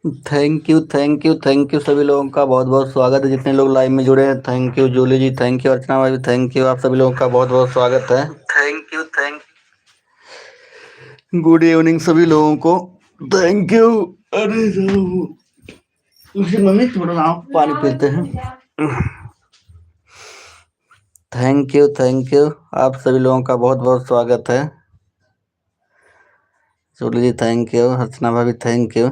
Thank you सभी लोगों का बहुत बहुत स्वागत है। जितने लोग लाइव में जुड़े हैं, thank you Julie ji, thank you Archana भाई, थैंक यू। आप सभी लोगों का बहुत बहुत स्वागत है। थैंक गुड इवनिंग सभी लोगों को। Thank you. अरे मम्मी थोड़ा ना पानी पीते हैं। Thank you. आप सभी लोगों का बहुत बहुत स्वागत है। जूली जी थैंक यू, अर्चना भाभी थैंक यू।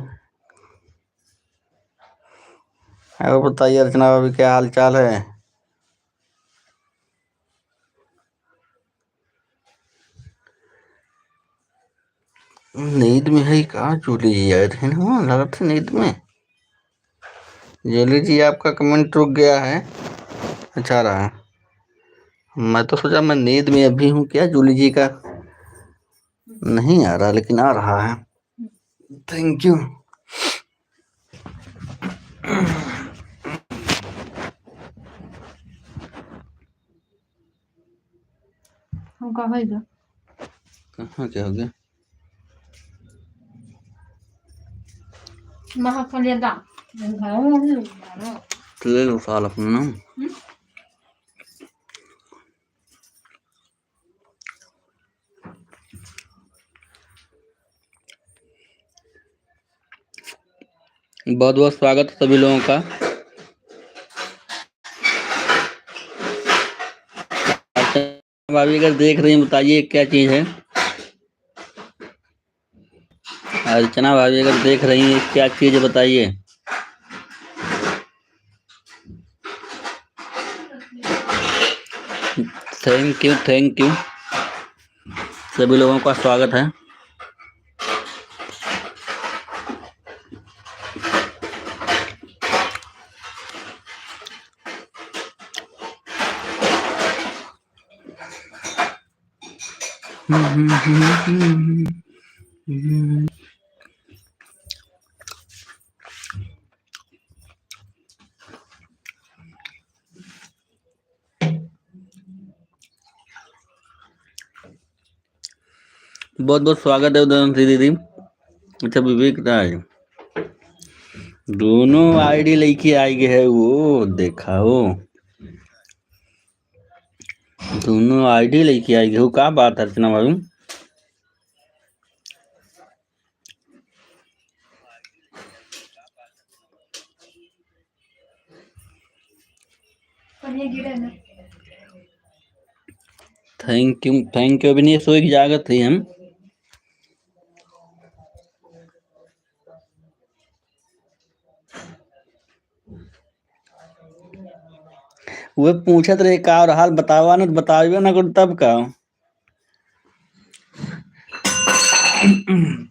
और बताइए अर्चना भाभी क्या हाल चाल है? नींद में है कहा जूली जी? आए थे ना, लगा था नींद में। जूली जी आपका कमेंट रुक गया है। अच्छा रहा। मैं तो सोचा मैं नींद में अभी हूँ क्या, जूली जी का नहीं आ रहा, लेकिन आ रहा है। Thank you. कहाँ क्या हो गया? ले लो साल अपना ना। बहुत बहुत स्वागत है सभी लोगों का। भाभी अगर देख रही हैं बताइए क्या चीज है। अर्चना भाभी अगर देख रही हैं क्या चीज है बताइए। थैंक यू सभी लोगों का स्वागत है। बहुत बहुत स्वागत है उदयंती दीदी। अच्छा विवेक राज दोनों आईडी लेके आई है, वो देखा हो दोनों आईडी लेके आई हो। का बात है अर्चना भाभी? Thank you. अभी नहीं सोई की जागत थी हम। वो पूछत रहे का और हाल बतावा ना, बतावे ना कुछ तब का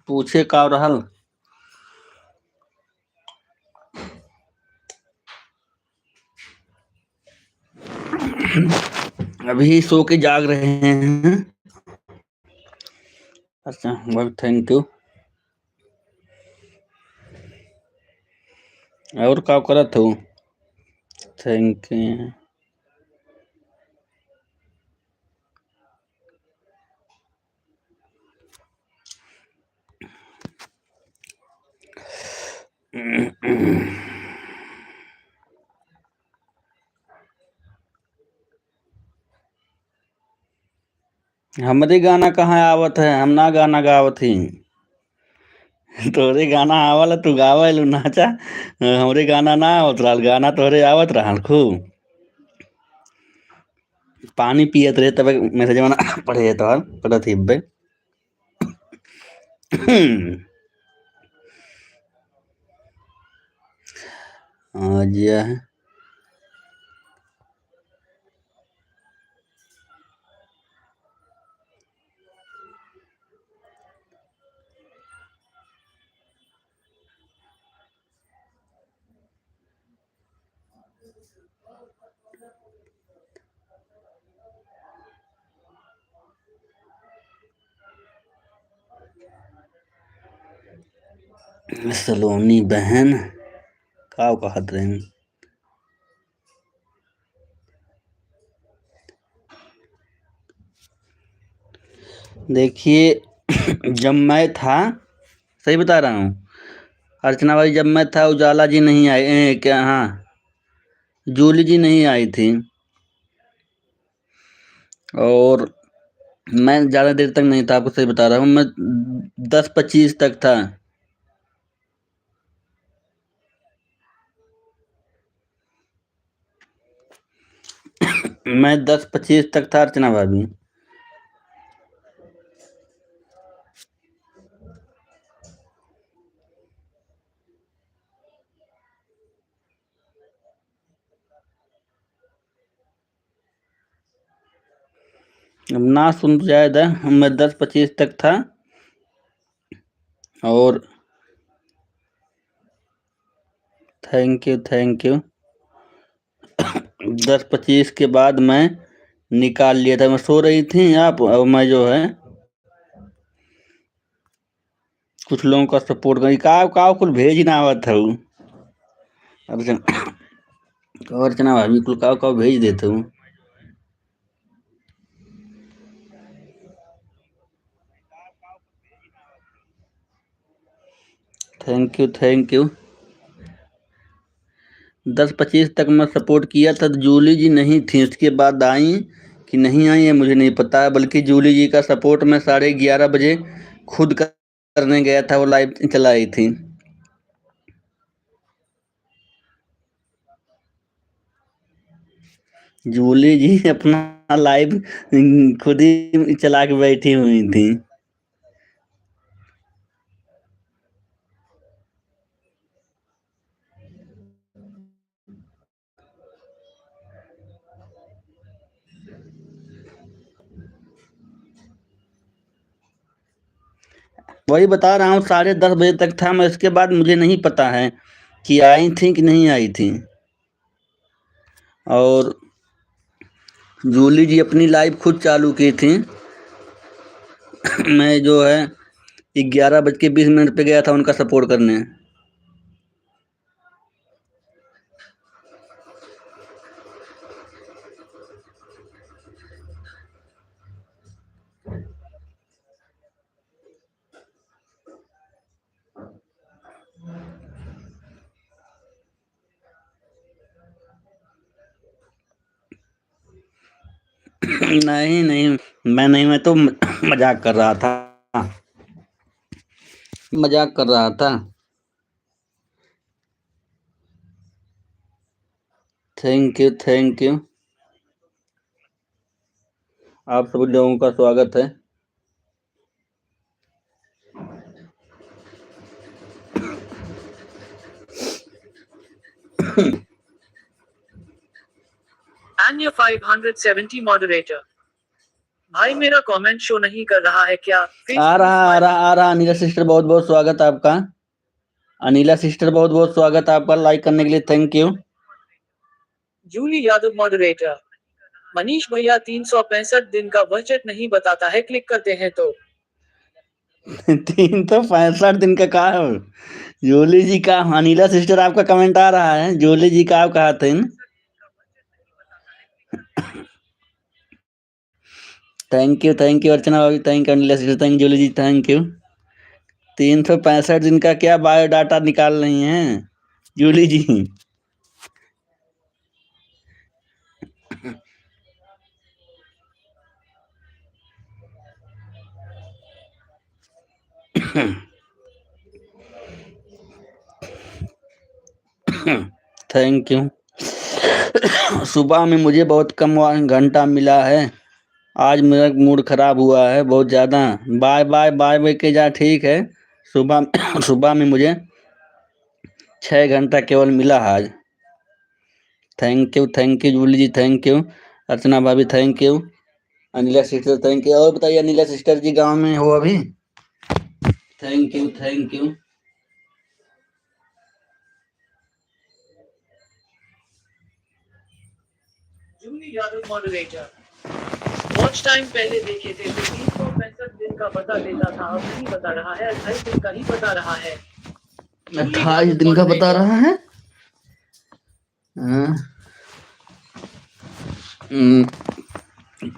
पूछे का और हाल। अभी सो के जाग रहे हैं। अच्छा थैंक यू। और का करत हो? Thank you. हमरे गाना कहाँ आवत है? हम ना गाना गावत ही। तोरे गाना आवल तू गावल नाचा। हमरे गाना ना आवत रहल, गाना तोरे आवत रहल खूब। पानी पियत रहे तब मैसेज में पढ़े तो पढ़ थी बे। हाँ जी है। सलोनी बहन का कहत रहे? देखिए जब मैं था, सही बता रहा हूँ, अर्चना भाई जब मैं था उजाला जी नहीं आए क्या? हाँ, जूली जी नहीं आई थी और मैं ज़्यादा देर तक नहीं था, आपको सही बता रहा हूँ। मैं 10:25 तक था। मैं 10:25 तक था अर्चना भाभी। अब ना सुन तो जायद है, मैं 10:25 तक था और थैंक यू 10:25 के बाद मैं निकाल लिया था। मैं सो रही थी आप, और मैं जो है कुछ लोगों का सपोर्ट करी का कुछ भेज ही ना आवत हूँ। अर्चना भाभी कुल का भेज देते हूँ। थैंक यू 10:25 तक मैं सपोर्ट किया था। तो जूली जी नहीं थी, उसके बाद आई कि नहीं आई है मुझे नहीं पता, बल्कि जूली जी का सपोर्ट मैं 11:30 बजे खुद करने गया था, वो लाइव चलाई थी। जूली जी अपना लाइव खुद ही चला के बैठी हुई थी। वही बता रहा हूँ, 10:30 बजे तक था मैं। इसके बाद मुझे नहीं पता है कि आई थी कि नहीं आई थी। और जूली जी अपनी लाइव खुद चालू की थी। मैं जो है 11:20 पे गया था उनका सपोर्ट करने। नहीं, मैं तो मजाक कर रहा था। मजाक कर रहा था। थैंक यू आप सभी लोगों का स्वागत है। Anya 570 moderator. भाई मेरा कमेंट शो नहीं कर रहा है क्या? आ रहा। अनिला सिस्टर बहुत बहुत स्वागत आपका। अनिला सिस्टर बहुत बहुत स्वागत आपका लाइक करने के लिए, thank you. Julie Yadav moderator. Manish भैया 365 दिन का बजट नहीं बताता है, क्लिक करते हैं तो 365 दिन का कहा है जूली जी का? अनिला सिस्टर आपका कमेंट आ रहा है, जूली जी का आप कहा थे। थैंक यू अर्चना भाभी, thank you Anila sister, thank Julie ji, thank you. 365 दिन का क्या बायोडाटा निकाल रही हैं जूली जी? Thank you. सुबह में मुझे बहुत कम घंटा मिला है, आज मेरा मूड खराब हुआ है बहुत ज़्यादा। बाय बाय बाय बाय के जा, ठीक है। सुबह सुबह में मुझे 6 घंटा केवल मिला आज। Thank you Julie ji, thank you Archana भाभी, thank you Anila sister, thank you. और बताइए अनिला सिस्टर जी, गांव में हो अभी? Thank you Julie Yadav moderator. Watch time पहले देखे थे तो 365 दिन का बता देता था, अब नहीं बता रहा है, 28 दिन का ही बता रहा है। 28 दिन का बता रहा है।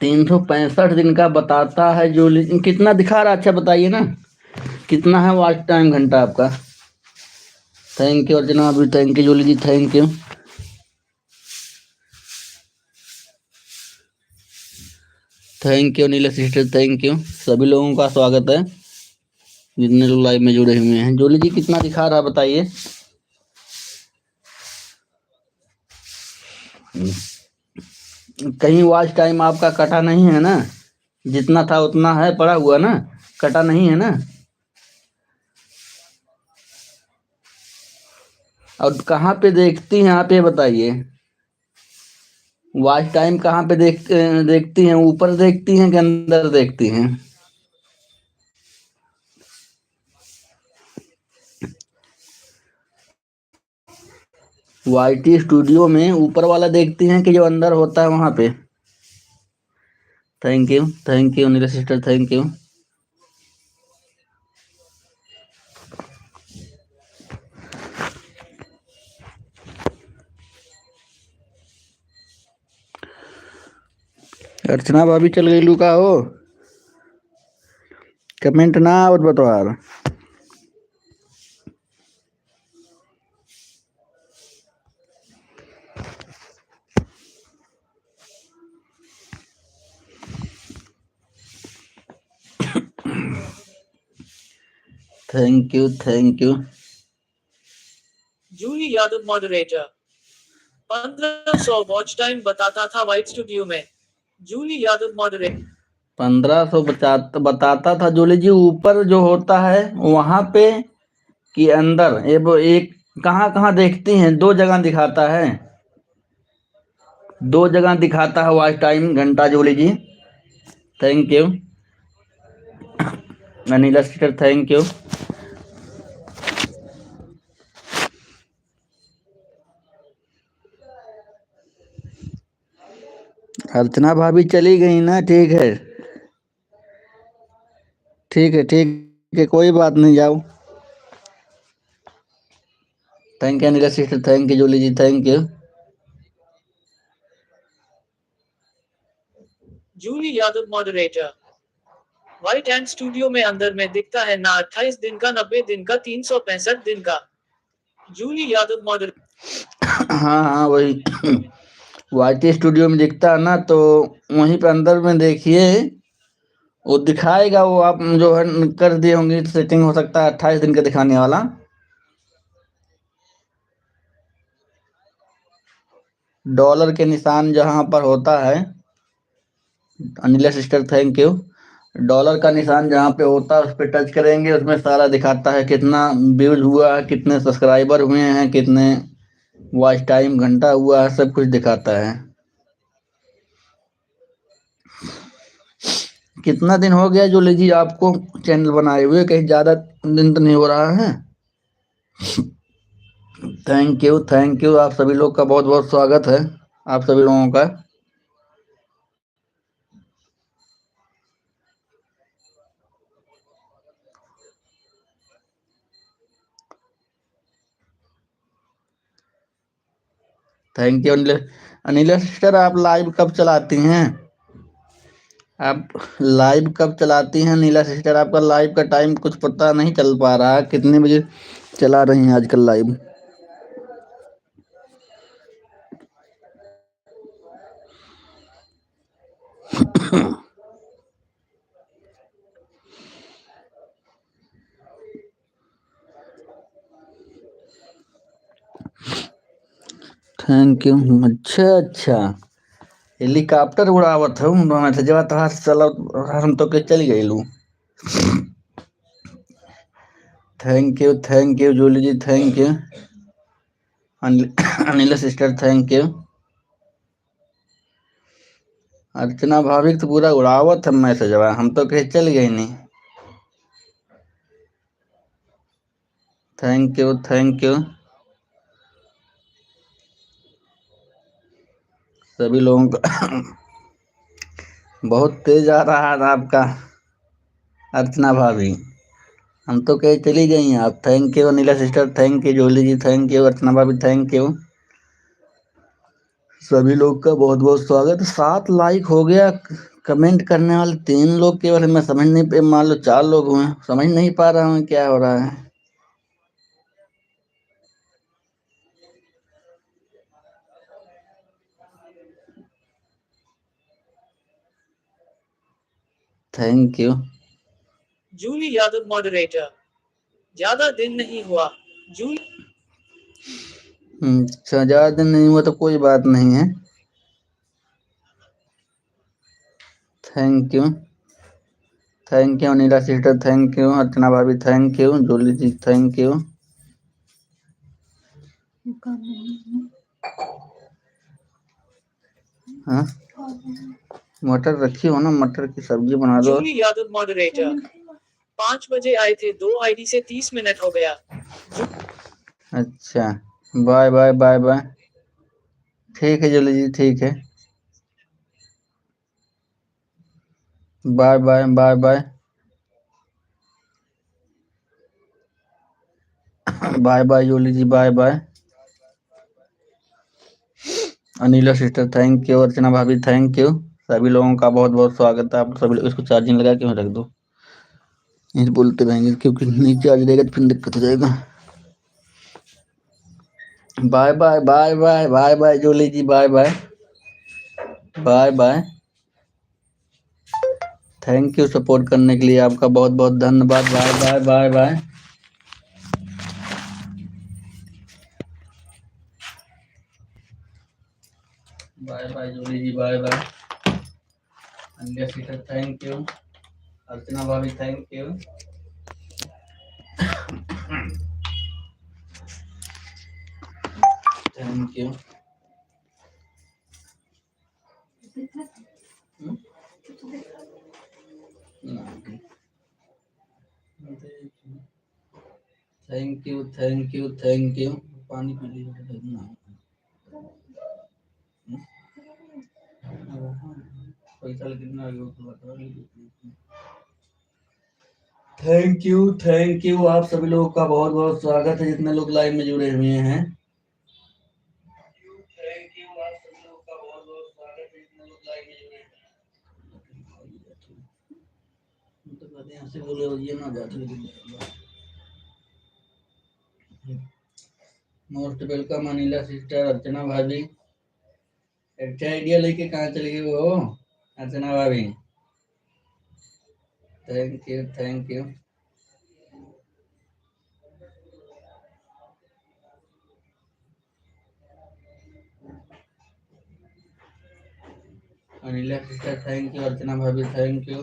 365 दिन का बताता है जो, कितना दिखा रहा? अच्छा बताइए ना, कितना है वॉच टाइम घंटा आपका? थैंक यू अर्चना भाभी, thank you Julie ji, thank you. Thank you Neela sister, thank you. सभी लोगों का स्वागत है जितने लोग लाइव में जुड़े हुए हैं। जूली जी कितना दिखा रहा बताइए। कहीं वॉच टाइम आपका कटा नहीं है ना? जितना था उतना है, पड़ा हुआ ना, कटा नहीं है ना? और कहाँ पे देखती हैं आप ये बताइए। वॉच टाइम कहाँ पे देखती हैं? ऊपर देखती हैं कि अंदर देखती हैं? वाईटी स्टूडियो में ऊपर वाला देखती हैं कि जो अंदर होता है वहां पे? Thank you Neela sister, thank you. Archana भाभी चल गई लुका हो, कमेंट ना और बतवार। Thank you, thank you. Julie Yadav moderator 1500 watch time बताता था वाइट स्टूडियो में। जूली यादव मॉडरेटर 1500 बताता था जूली जी। ऊपर जो होता है वहां पे कि अंदर? ये वो एक कहाँ कहाँ देखती हैं? दो जगह दिखाता है, दो जगह दिखाता है वॉच टाइम घंटा Julie ji. Thank you Anila sister, thank you. Archana भाभी चली गई ना? ठीक है, ठीक है, ठीक है, कोई बात नहीं, जाओ। Thank you Anila sister, thank you Julie ji, thank you. Julie Yadav moderator white and studio में अंदर में दिखता है ना 28 दिन का, 90 दिन का, 365 दिन का। जूली यादव मॉडरेटर हाँ हाँ वही वाईटी स्टूडियो में दिखता है ना, तो वहीं पे अंदर में देखिए, वो दिखाएगा। वो आप जो है कर दिए होंगे सेटिंग, हो सकता है 28 दिन का दिखाने वाला। डॉलर के निशान जहां पर होता है, Anila sister thank you. Dollar का निशान जहाँ पे होता है उस पर टच करेंगे, उसमें सारा दिखाता है कितना व्यूज हुआ है, कितने सब्सक्राइबर हुए हैं, कितने वॉच टाइम घंटा हुआ है, सब कुछ दिखाता है। कितना दिन हो गया जूली जी आपको चैनल बनाए हुए? कहीं ज्यादा दिन तो नहीं हो रहा है? Thank you. आप सभी लोग का बहुत बहुत स्वागत है, आप सभी लोगों का। Thank you Anila sister. आप लाइव कब चलाती हैं? आप लाइव कब चलाती हैं नीला सिस्टर? आपका लाइव का टाइम कुछ पता नहीं चल पा रहा है, कितने बजे चला रही हैं आजकल लाइव? Thank you. अच्छा अच्छा, हेलीकॉप्टर उड़ावत हूँ मैं तो जब तहार चला, हम तो के चली गई लू। Thank you Julie ji, thank you. Anila sister thank you. Archana भाभी तो पूरा उड़ावत है मैसेज, हम तो कहीं चल गई नहीं। थैंक यू सभी लोगों का। बहुत तेज आ रहा है आपका अर्चना भाभी, हम तो कहीं चली गई हैं आप। Thank you Anila sister, thank you Julie ji, thank you Archana भाभी, थैंक यू। सभी लोग का बहुत बहुत स्वागत। 7 लाइक हो गया, कमेंट करने वाले 3 लोग केवल, मैं समझ नहीं पे, मान लो 4 लोग हुए, समझ नहीं पा रहा हूँ क्या हो रहा है। Thank you. Julie Yadav moderator. ज्यादा दिन नहीं हुआ। जूली अच्छा, ज्यादा दिन नहीं हुआ तो कोई बात नहीं है। Thank you. Thank you Neela sister, thank you Archana भाभी, thank you Julie ji, thank you. हाँ, मटर रखी हो ना, मटर की सब्जी बना दो। जूली यादव मॉडरेटर। 5 बजे आए थे, 2 आईडी से 30 मिनट हो गया। अच्छा, बाय बाय बाय बाय। ठीक है जूली जी, ठीक है, bye bye bye bye bye bye Julie ji, bye bye. Anila sister thank you, Archana भाभी थैंक यू। सभी लोगों का बहुत बहुत स्वागत है। आप सभी लोग इसको चार्जिंग लगा के रख दो, नहीं तो बोलते रहेंगे, क्योंकि नहीं चार्ज रहेगा तो फिर दिक्कत हो जाएगा। Bye bye bye bye bye bye Julie ji, bye bye bye bye. Thank you support करने के लिए, आपका बहुत बहुत धन्यवाद। Bye bye bye bye. Bye bye Julie ji, bye bye. Anila sister thank you, Archana भाभी thank you. Thank you. Thank you thank you thank you. पानी पी लीजिए। पैसा कितना थैंक यू आप सभी लोगों का बहुत बहुत स्वागत है, जितने लोग लाइव में जुड़े हुए हैं। थैंक यू आप सभी लोगों का बहुत बहुत स्वागत है, जितने लोग लाइव में जुड़े हैं। तो कहते हैं ऐसे बोले हो ये ना जाते। मोस्ट वेलकम अनिला सिस्टर, अर्चना भाभी। अच्छा आइडिया लेके कहाँ चले गए हो अर्चना भाभी? Thank you thank you. Anila sister thank you, Archana भाभी थैंक यू।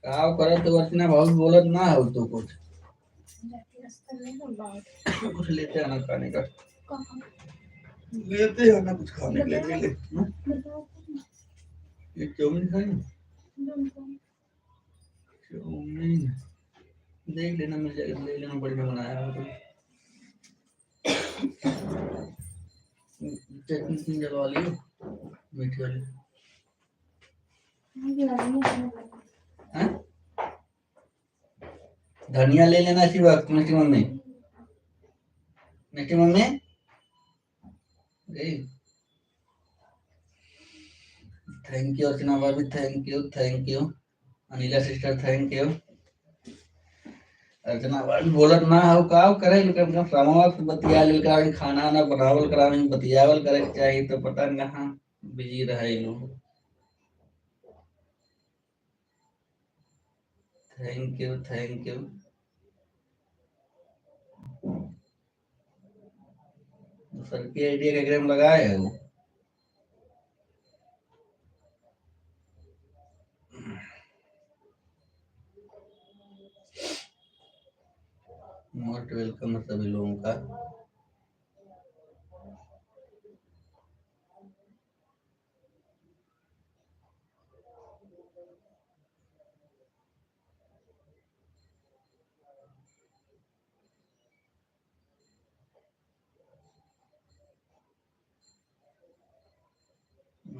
का करे तो अर्चना भाभी बोलत ना हो तो कुछ कुछ लेते हैं ना खाने का, लेते हैं ना कुछ खाने के लिए ले। ये चाउमीन खाएंगे, चाउमीन देख लेना मिल जाएगा, ले लेना, बढ़िया बनाया है तो। चटनी जलवा लियो मीठी वाली। हैं? धनिया ले लेना इसी वक्त मिठी मम्मी, मिठी मम्मी। थैंक यू अर्चना भाभी, thank you thank you. Anila sister thank you. Archana भाभी बोलत ना हो का करे, लेकिन समावत बतिया लेका खाना ना बनावल करावे बतियावल करे चाहिए, तो पता नहीं कहां बिजी रहे लोग। Thank you thank you. Sir की आइडिया का ग्राम लगाए है वो। मोस्ट वेलकम सभी लोगों का।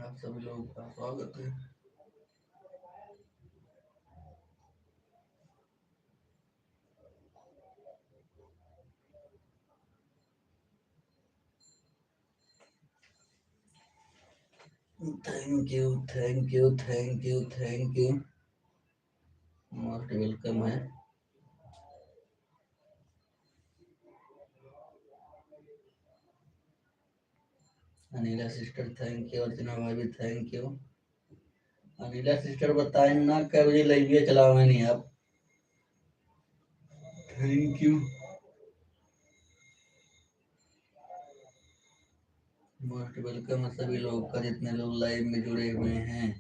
आप सभी लोगों का स्वागत है। Thank you thank you thank you thank you. Most welcome है। Anila sister thank you, Archana भाभी थैंक यू। अनिला सिस्टर बताएं ना कब बजे लाइव चलावे नहीं आप। Thank you. मोस्ट वेलकम सभी लोग का, जितने लोग लाइव में जुड़े हुए हैं।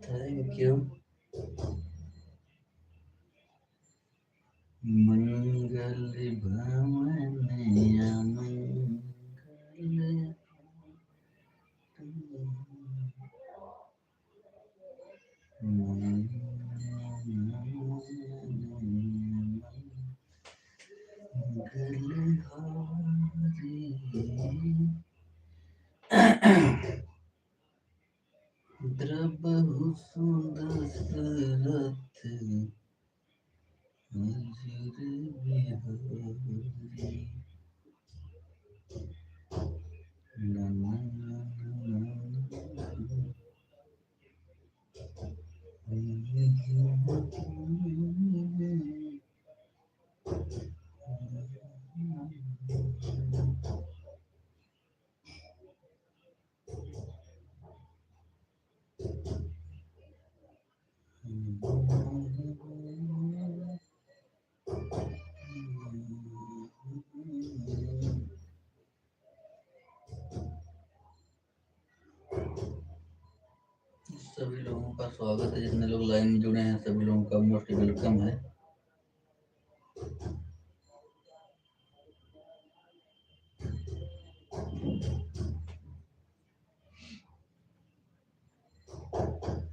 Thank you. मंगल भवन द्रबहु सुंदर रथ अजर बिहारी। सभी लोगों का स्वागत है, जितने लोग लाइन में जुड़े हैं सभी लोगों का मोस्ट वेलकम है।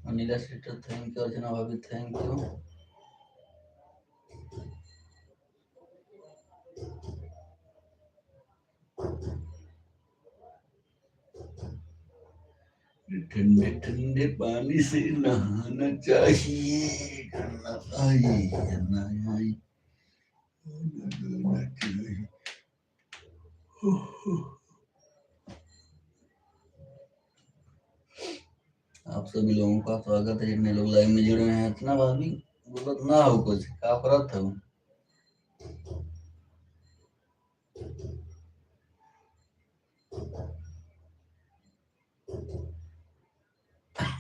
Anila sister thank you, Archana भाभी थैंक यू। ठंडे ठंडे पानी से नहाना चाहिए, आप सभी लोगों का स्वागत है, जितने लोग लाइव में जुड़े हैं। इतना भाभी बोलत ना हो कुछ का फरक था।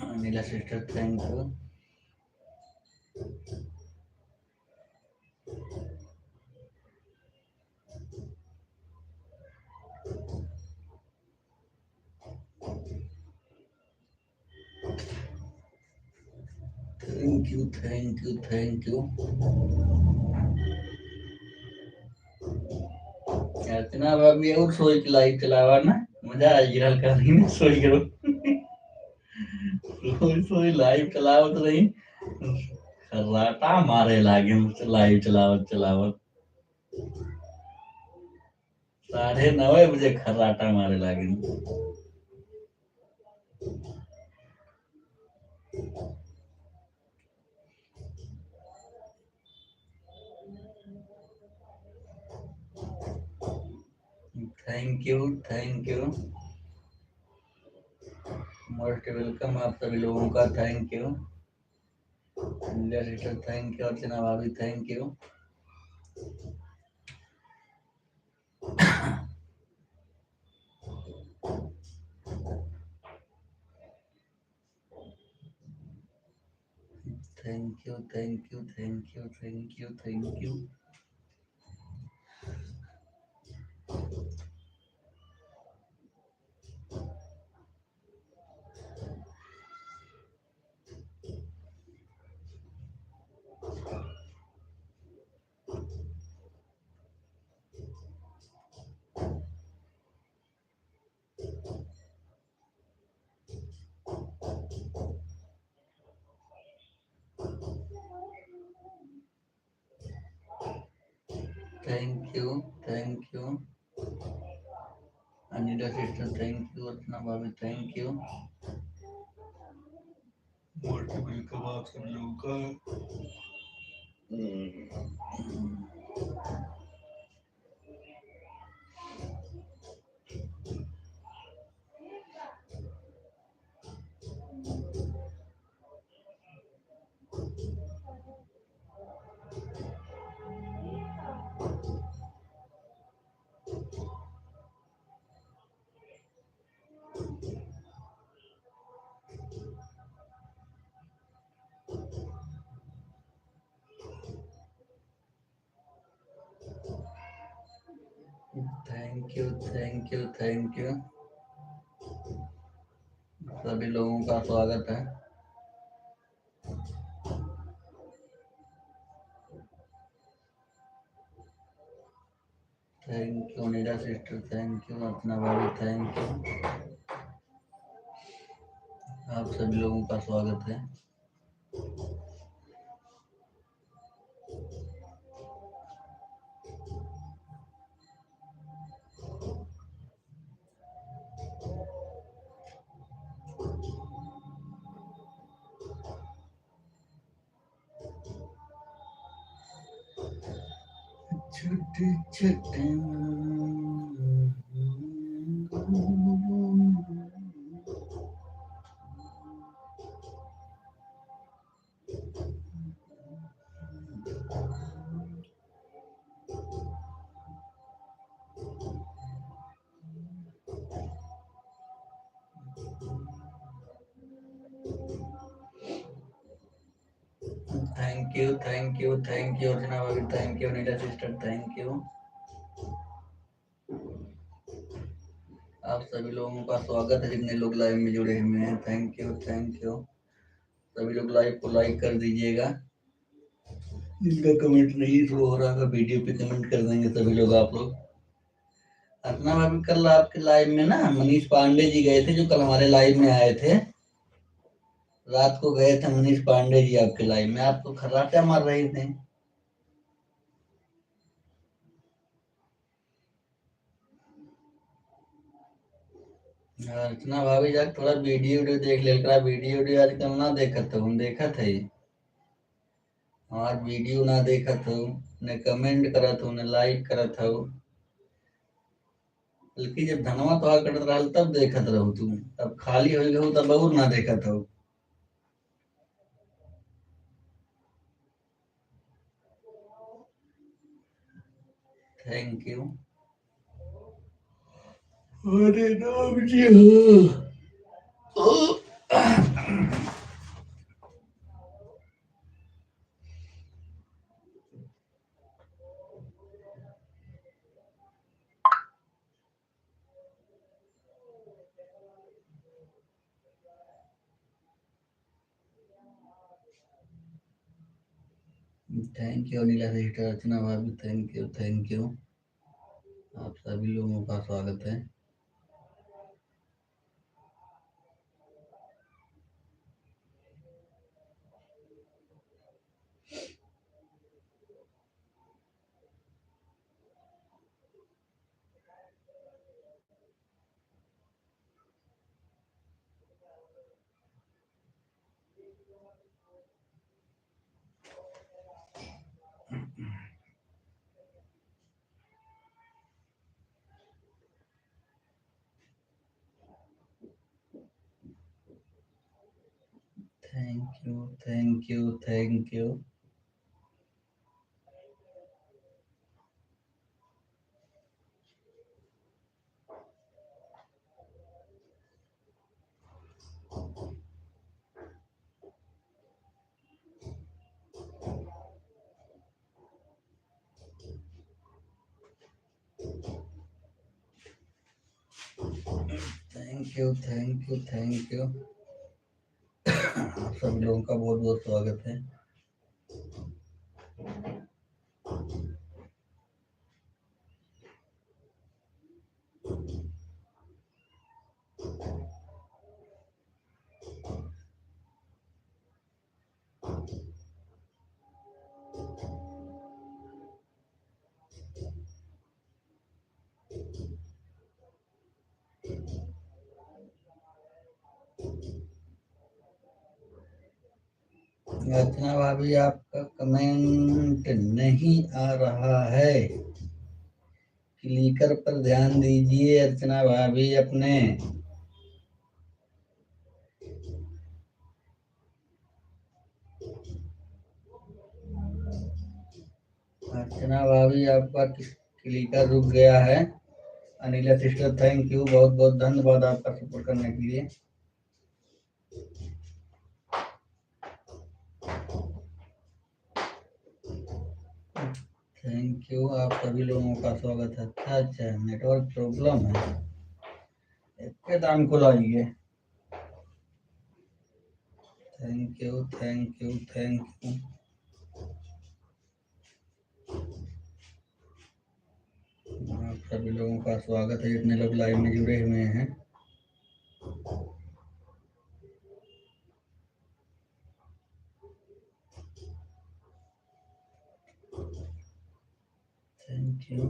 Anila sister thank you. Thank you thank you thank you. Archana भाभी और सोई की लाइव चलावा ना, मजा आएगी। हल्का नहीं सोई करो। सोई सोई लाइव चलावत नहीं, खर्राटा मारे लागे मुझसे लाइव चलावत चलावत। 9:30 बजे खर्राटा मारे लागे। Thank you thank you, most welcome आप सभी लोगों का। Thank you. India sister thank you, Archana भाभी thank you. Thank you thank you thank you thank you thank you. Thank you thank you. Anila sister thank you, Archana भाभी thank you. Most welcome आप सभी लोगों का। Thank you thank you thank you. सभी लोगों का स्वागत है। Thank you Neera sister, thank you Archana भाभी, थैंक यू। आप सभी लोगों का स्वागत है। छोटे छोटे thank you thank you thank you Archana भाभी, thank you Neera sister, thank you. आप सभी लोगों का स्वागत है जितने लोग लाइव में जुड़े हुए हैं। Thank you thank you. सभी लोग लाइव को लाइक कर दीजिएगा। जिनका कमेंट नहीं शो हो रहा है वीडियो पे कमेंट कर देंगे सभी लोग आप लोग। अर्चना भाभी कल आपके लाइव में ना मनीष पांडे जी गए थे, जो कल हमारे लाइव में आए थे। रात को गए थे मनीष पांडे जी आपके लाइव में, आपको खर्राटा मार रहे थे। अर्चना भाभी जाके थोड़ा वीडियो वीडियो देख ले, वीडियो वीडियो आजकल ना देखत हो, देखत है हमार वीडियो ना देखत हो, न कमेंट करत हो, न लाइक करत हो। बल्कि जब धनवा तो कटत रहल तब देखत रहो तुम, अब खाली हो गए तब और ना देखत हो। Thank you. अरे राम जी हाँ। थैंक यू नीला सिस्टर, अर्चना भाभी, थैंक यू थैंक यू। आप सभी लोगों का स्वागत है। Thank you thank you thank you. Thank you thank you thank you. आप सभी लोगों का बहुत बहुत स्वागत है। अर्चना भाभी आपका कमेंट नहीं आ रहा है, क्लिकर पर ध्यान दीजिए अर्चना भाभी अपने। अर्चना भाभी आपका क्लिकर रुक गया है। अनिला सिस्टर थैंक यू, बहुत बहुत धन्यवाद आपका सपोर्ट करने के लिए। थैंक यू, आप सभी लोगों का स्वागत है। अच्छा अच्छा, नेटवर्क प्रॉब्लम है, इसके दाम को लाइए। Thank you thank you thank you. आप सभी लोगों का स्वागत है, जितने लोग लाइव में जुड़े हुए हैं। Thank you.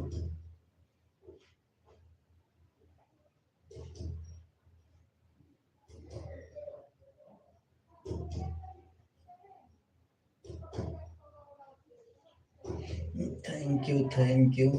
Thank you thank you.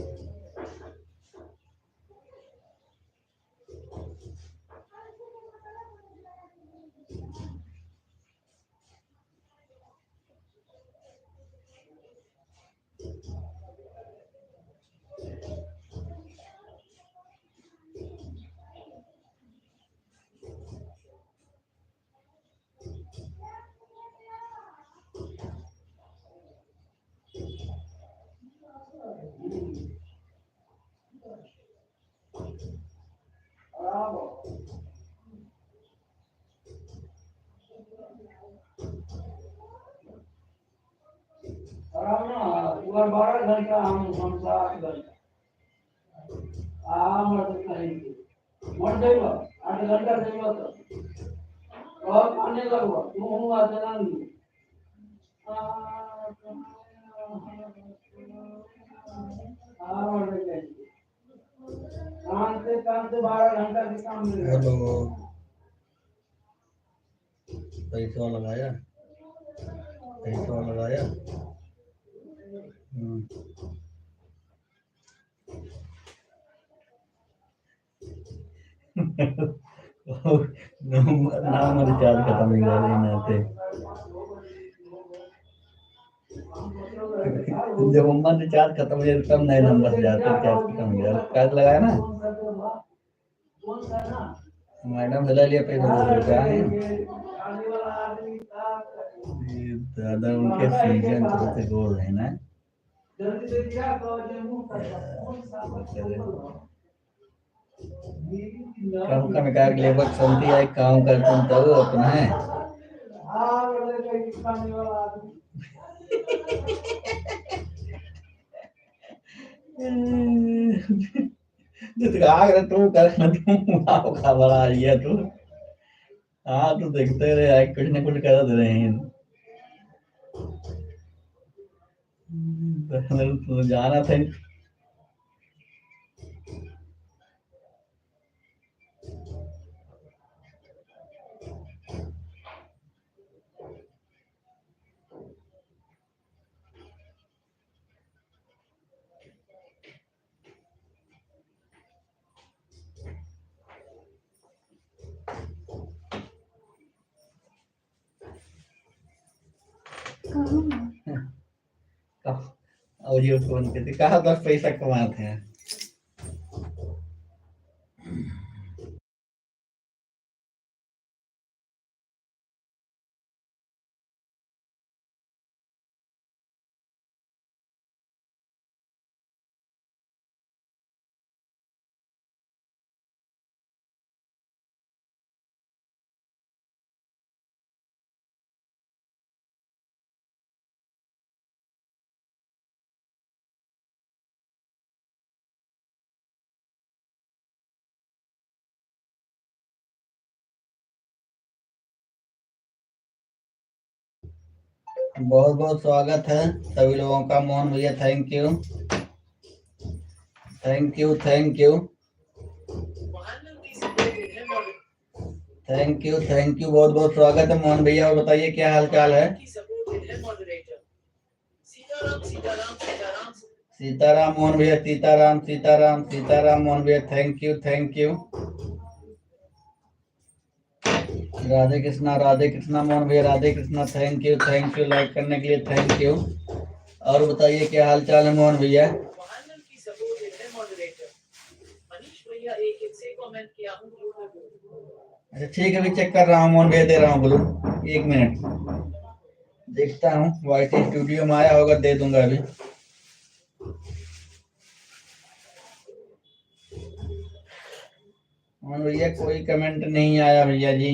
और 12 घंटा हम 8 घंटा मर जाइब 8 घंटा जाइब और पानी लगवा तू हूँ आचना नहीं काम से 12 घंटा के काम मिल हेलो, पैसा लगाया, पैसा लगाया। नाम रिचार्ज खत्म हो गया थे। जब उम्र रिचार्ज खत्म हो जाए तब नए नंबर से जाते, रिचार्ज खत्म हो गया। कार्ड लगाया ना मैडम, हिला लिया पैसा क्या है दादा, उनके सीजन थोड़े से गोल है ना। कम कम का लेबर चलती है, काम करते हैं तब अपना है। तू कर तू खबर आ रही है तू। हाँ तो देखते रहे, कुछ न कुछ कर रहे हैं। तो जाना था। ऑडियो फोन के कहा 10 पैसा कमाते हैं। बहुत बहुत स्वागत है सभी लोगों का। मोहन भैया thank you thank you thank you thank you thank you. बहुत बहुत स्वागत है मोहन भैया। और बताइए क्या हाल चाल है। सीताराम मोहन भैया, सीताराम सीताराम सीताराम मोहन भैया, thank you thank you. Radhe Krishna Mohan भैया, Radhe Krishna, thank you like करने के लिए थैंक यू। और बताइए क्या हाल चाल है मोहन भैया। अच्छा ठीक है, अभी चेक कर रहा हूँ मोहन भैया, दे रहा हूँ बोलो 1 मिनट देखता हूँ। वाईटी स्टूडियो में आया होगा, दे दूंगा अभी। मोहन भैया कोई कमेंट नहीं आया भैया जी।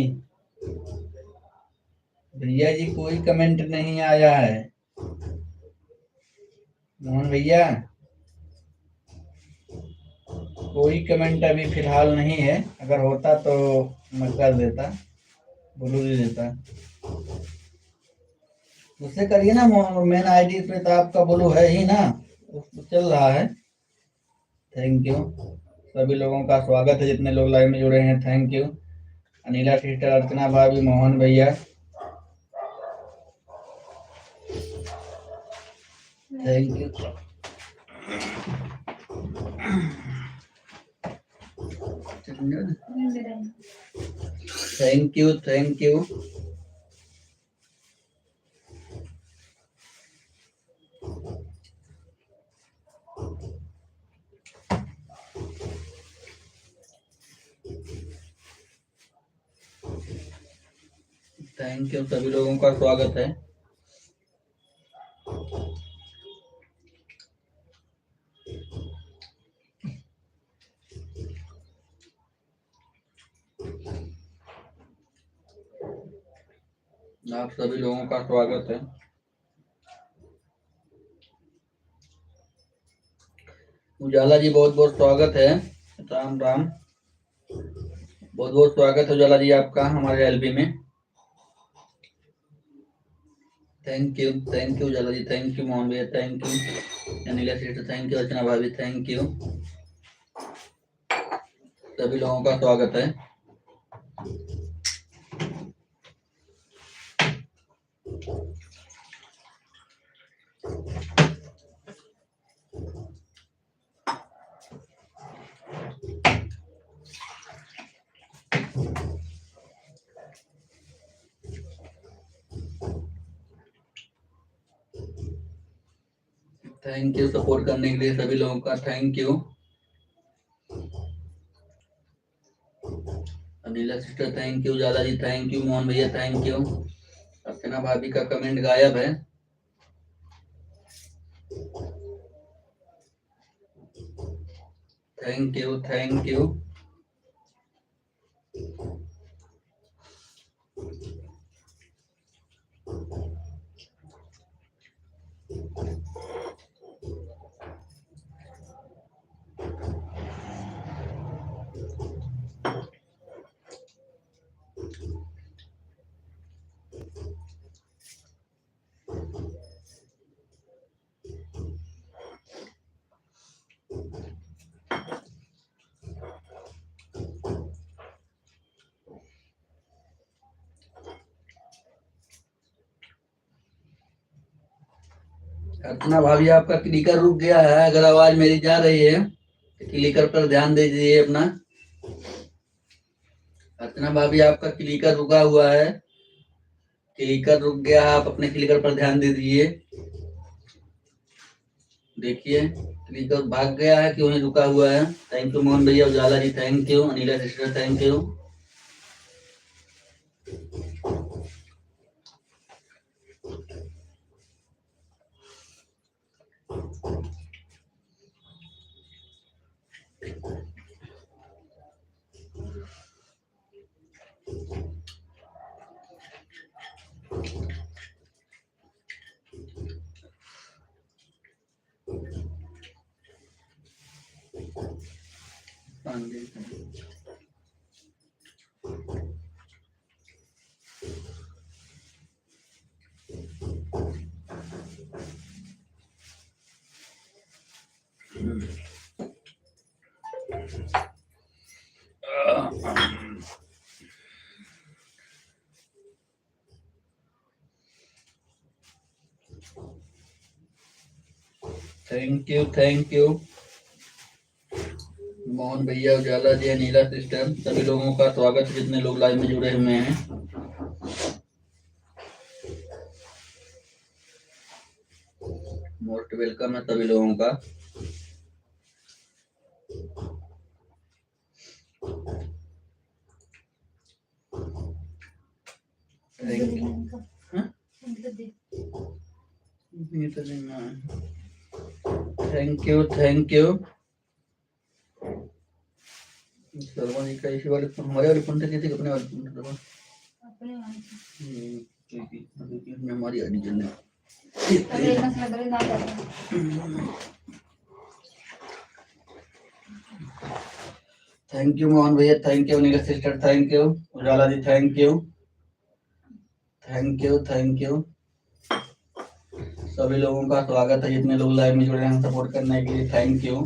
भैया जी कोई कमेंट नहीं आया है। मोहन भैया कोई कमेंट अभी फिलहाल नहीं है, अगर होता तो मैं कर देता, बोलू दे देता। उससे करिए ना, मेन आईडी पे तो आपका बोलू है ही ना, उसको चल रहा है। थैंक यू सभी लोगों का स्वागत है, जितने लोग लाइव में जुड़े हैं थैंक यू। अनिला सिस्टर, अर्चना भाभी, मोहन भैया thank you. Thank you thank you. Thank you सभी लोगों का स्वागत है। आप सभी लोगों का स्वागत है। उजाला जी बहुत बहुत स्वागत है। राम राम, बहुत बहुत स्वागत है उजाला जी आपका हमारे एलबी में। Thank you Ujala ji, thank you Mohan भैया, thank you Anila sister, thank you Archana भाभी, थैंक यू सभी लोगों का स्वागत है। थैंक यू सपोर्ट करने के लिए सभी लोगों का, thank you. Anila sister thank you, Ujala ji thank you, Mohan भैया थैंक यू। अर्चना भाभी का कमेंट गायब है। Thank you thank you. Archana भाभी आपका क्लिकर रुक गया है, अगर आवाज मेरी जा रही है तो क्लिकर पर ध्यान दे दीजिए अपना। अर्चना भाभी आपका क्लिकर रुका हुआ है, क्लिकर रुक गया है, आप अपने क्लिकर पर ध्यान दे दीजिए। देखिए क्लिकर भाग गया है, क्यों नहीं रुका हुआ है। थैंक यू मोहन भैया, Ujala ji thank you, Anila sister thank you. Thank you Mohan भैया, उजाला जी, अनिला सिस्टर, सभी लोगों का स्वागत है जितने लोग लाइव में जुड़े हुए हैं। मोस्ट वेलकम है सभी लोगों का। Thank you. Thank you thank you. Sharma ji का इसी वाले फोन, हमारे वाले फोन से किसी अपने वाले फोन से दबा। अपने वाले से। ठीक है हमारी आईडी चलने। अरे इतना सा लग रहा है ना करना। थैंक यू मोहन भैया, thank you Neela sister, thank you Ujala ji, thank you thank you thank you. सभी लोगों का स्वागत है, जितने लोग लाइव में जुड़े हैं सपोर्ट करने के लिए, थैंक यू।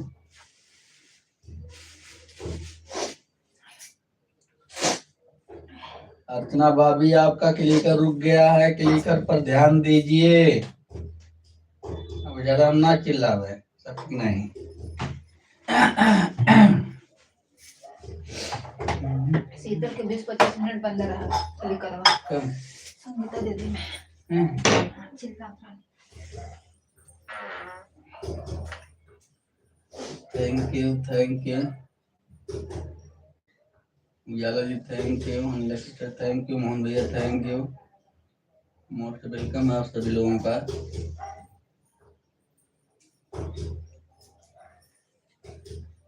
अर्चना भाभी आपका क्लिकर रुक गया है, क्लिकर पर ध्यान दीजिए। अब ज्यादा हम ना चिल्लावे, सब नहीं। शीतल के 20-25 मिनट बंद रहा खाली करवा। कब? संगीता दीदी में चिल्ला रहा। Thank you thank you Ujala ji, thank you Anila sister, thank you Mohan भैया, थैंक यू। मोस्ट वेलकम आप सभी लोगों का।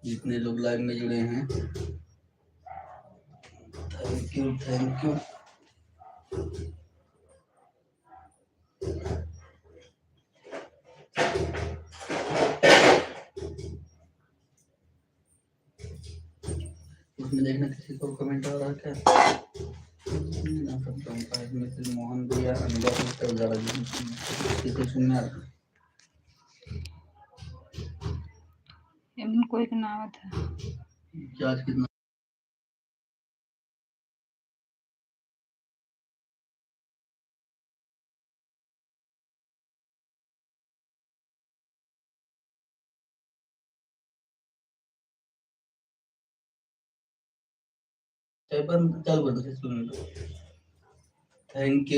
जितने लोग लाइव में जुड़े हैं, थैंक यू थैंक यू। उसमें देखना किसी को कमेंट आ रहा है क्या? मोहन भैया अनिला सिस्टर उजाला जी, किसी को सुनना आ रहा है? कोई का नाम था। चार्ज कितना? बंद चालू कर दो, सुन लो। थैंक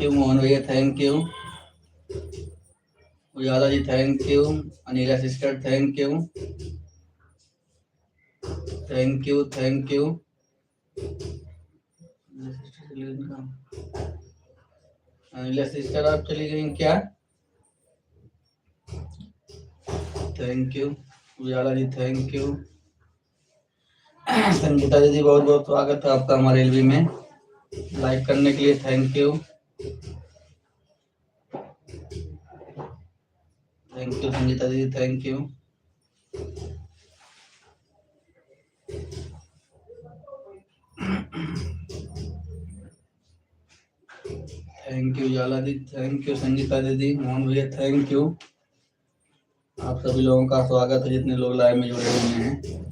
यू मोहन भैया, thank you Ujala ji, thank you Anila sister, thank you thank you thank you. Anila sister आप चली गई क्या? Thank you Ujala ji, thank you. Sangeeta दीदी बहुत बहुत स्वागत है आपका हमारे एलबी में, लाइक करने के लिए थैंक यू संगीता दीदी, thank you. Thank you Ujala the, thank you Sangeeta दीदी, मोहन भैया थैंक यू। आप सभी लोगों का स्वागत है, जितने लोग लाइव में जुड़े हुए हैं।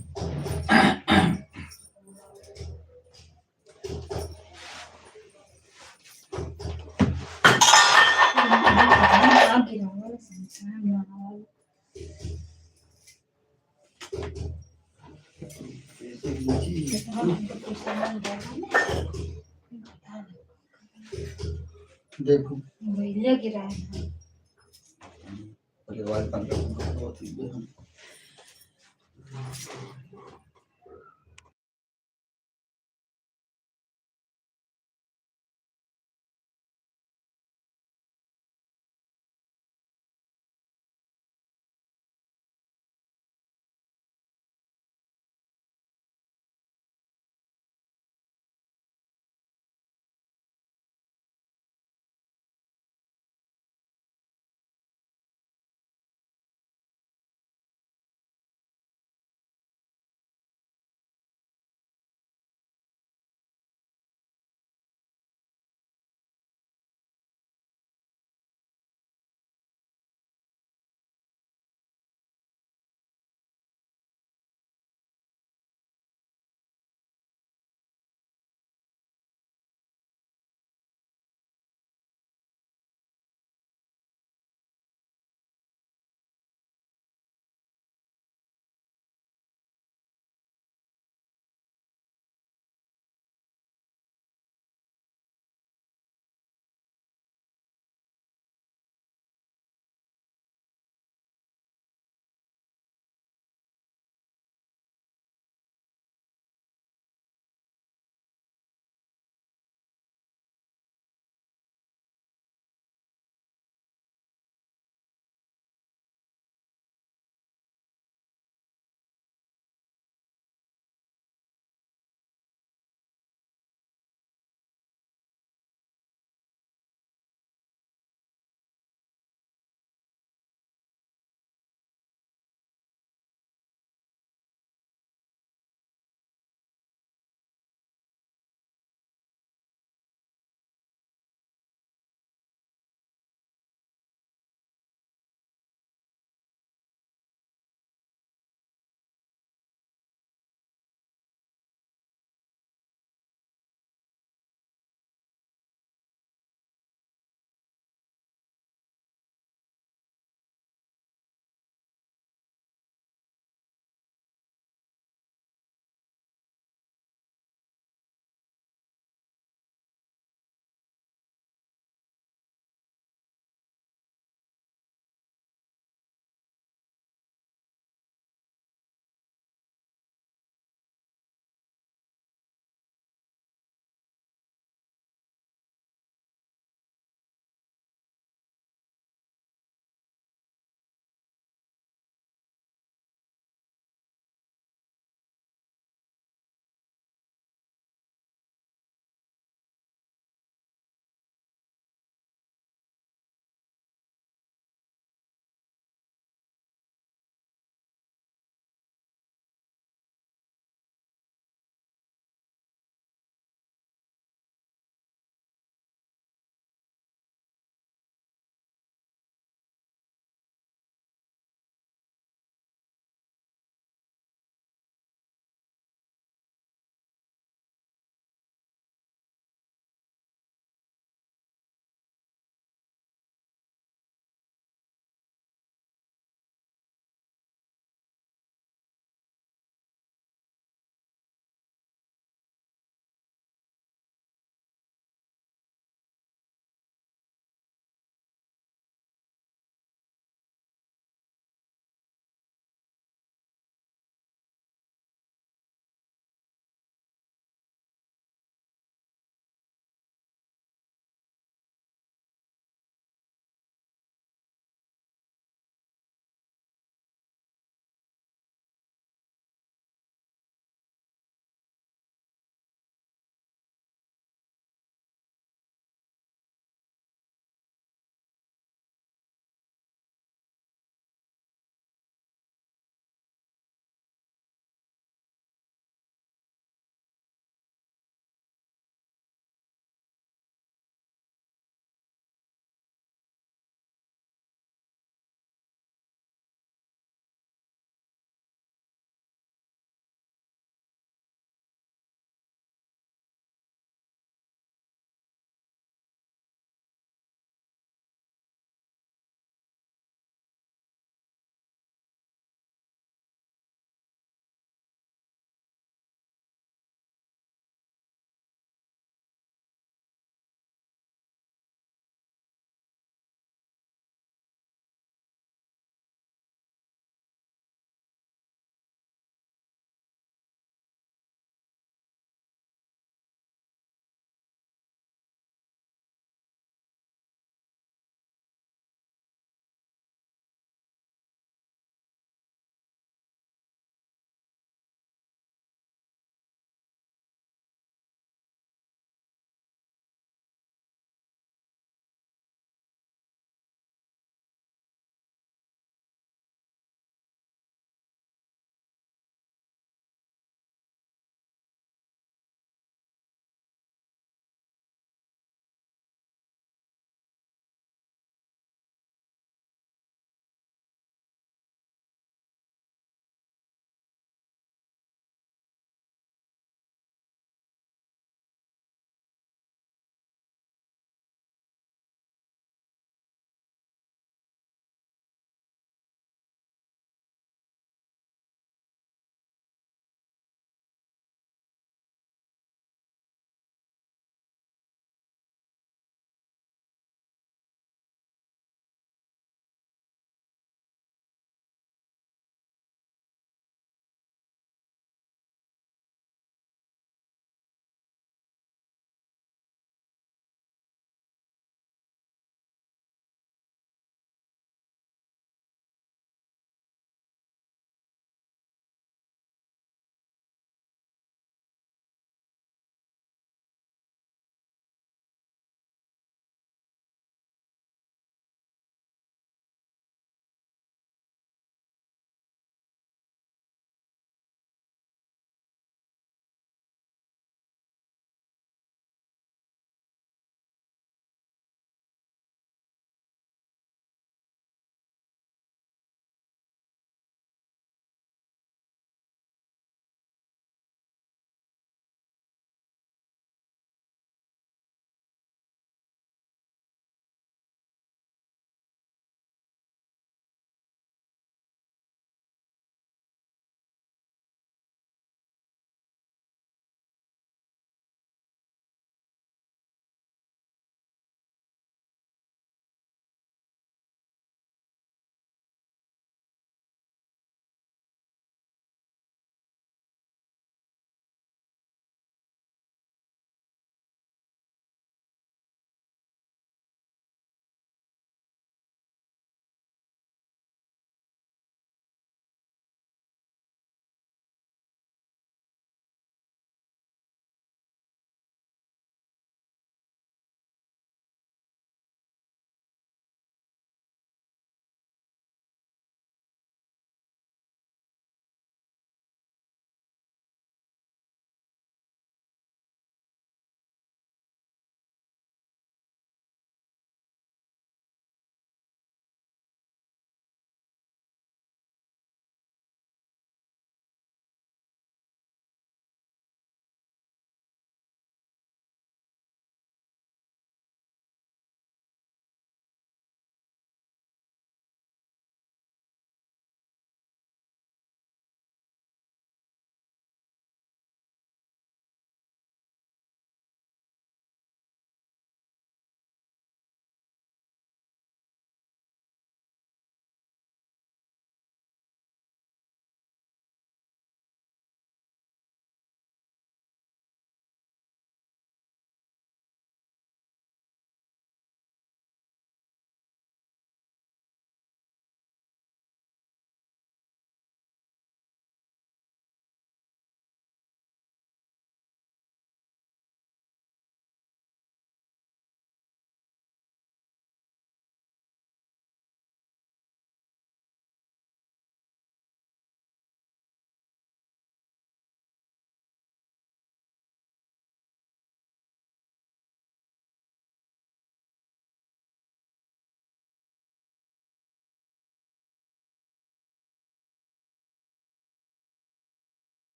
देखो भैया गिरा है। परिवार का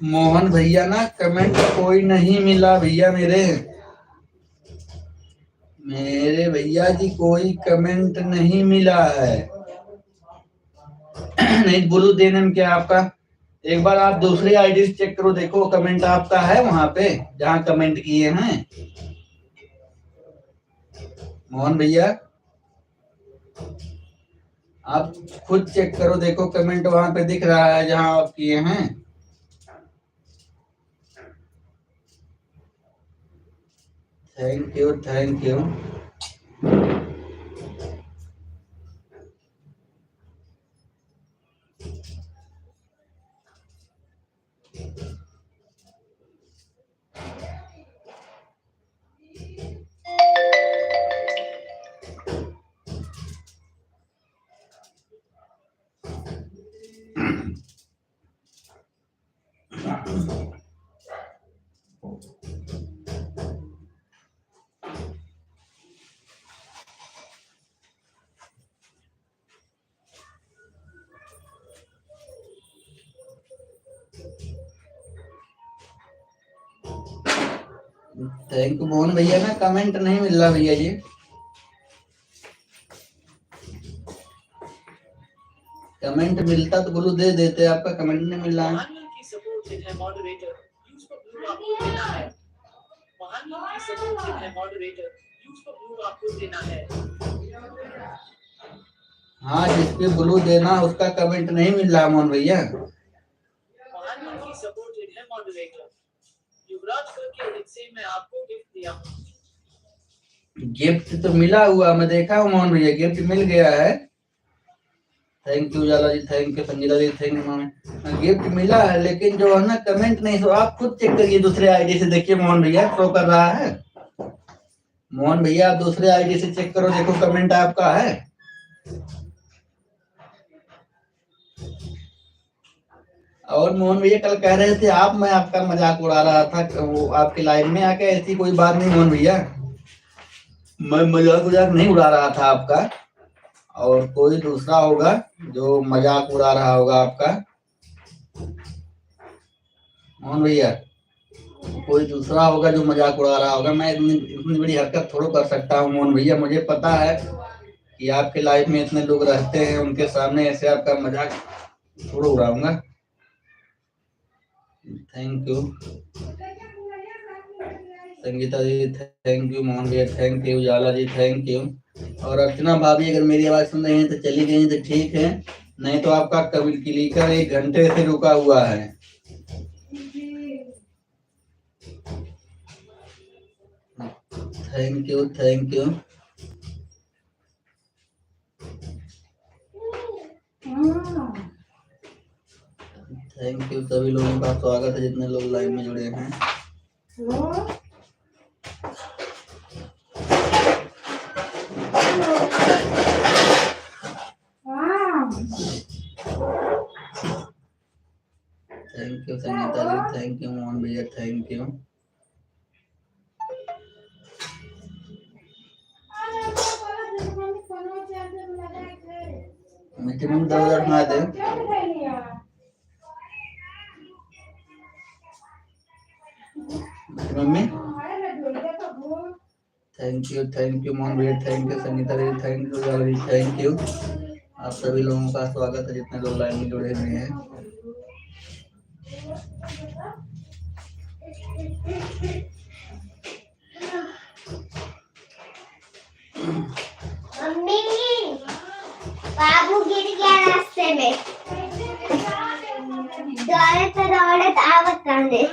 मोहन भैया ना कमेंट कोई नहीं मिला भैया मेरे मेरे भैया जी कोई कमेंट नहीं मिला है। नहीं ब्लू देने में क्या आपका, एक बार आप दूसरी आईडी से चेक करो, देखो कमेंट आपका है वहां पे जहां कमेंट किए हैं मोहन भैया। आप खुद चेक करो, देखो कमेंट वहां पे दिख रहा है जहां आप किए हैं। Thank you thank you. Thank you Mohan भैया ना कमेंट नहीं मिल रहा भैया जी। कमेंट मिलता तो बोलो दे देते, आपका कमेंट नहीं मिल रहा है। महानलाल की सपोर्टेड है मॉडरेटर यूज पर ब्लू आपको देना है। महानलाल की सपोर्टेड है मॉडरेटर यूज पर ब्लू आपको देना है। हाँ जिसपे ब्लू देना उसका कमेंट नहीं मिल रहा मोहन भैया। महानलाल की सपोर्टेड है मॉडरेटर युवराज करके हिस्से में आपको गिफ्ट दिया हूँ। गिफ्ट तो मिला हुआ, मैं देखा हूँ मोहन भैया गिफ्ट मिल गया है। Thank you Ujala ji, thank you Sangeeta ji, thank you. Gift मिला है लेकिन जो है ना कमेंट नहीं, तो आप खुद चेक करिए दूसरे आईडी से, देखिए मोहन भैया शो कर रहा है। मोहन भैया आप दूसरे आईडी से चेक करो, देखो कमेंट आपका है। और मोहन भैया कल कह रहे थे आप, मैं आपका मजाक उड़ा रहा था वो आपकी लाइन में आके, ऐसी कोई बात नहीं मोहन भैया, मैं मजाक नहीं उड़ा रहा था आपका, और कोई दूसरा होगा जो मजाक उड़ा रहा होगा आपका मोहन भैया, कोई दूसरा होगा जो मजाक उड़ा रहा होगा। मैं इतनी बड़ी हरकत थोड़ा कर सकता हूँ मोहन भैया, मुझे पता है कि आपके लाइफ में इतने लोग रहते हैं, उनके सामने ऐसे आपका मजाक थोड़ा उड़ाऊंगा। Thank you Sangeeta ji, thank you Mohan भैया, thank you Ujala ji, thank you. और अर्चना भाभी अगर मेरी आवाज सुन रही है तो चली गई तो ठीक है, नहीं तो आपका कभी क्लिकर 1 घंटे से रुका हुआ है। Thank you thank you. Thank you सभी लोगों का स्वागत है जितने लोग लाइव में जुड़े हैं। Thank you Sangeeta ji, thank you Mohan भैया, थैंक यू। मीठी मम्मी 10,000 सुना दे। मीठी मम्मी थैंक यू मोहन भैया, thank you Sangeeta ji, thank you Ujala ji, thank you. आप सभी लोगों का स्वागत है जितने लोग लाइन में जुड़े हुए हैं। मम्मी बाबू गिर गया रास्ते में, दौड़त आवत रहने।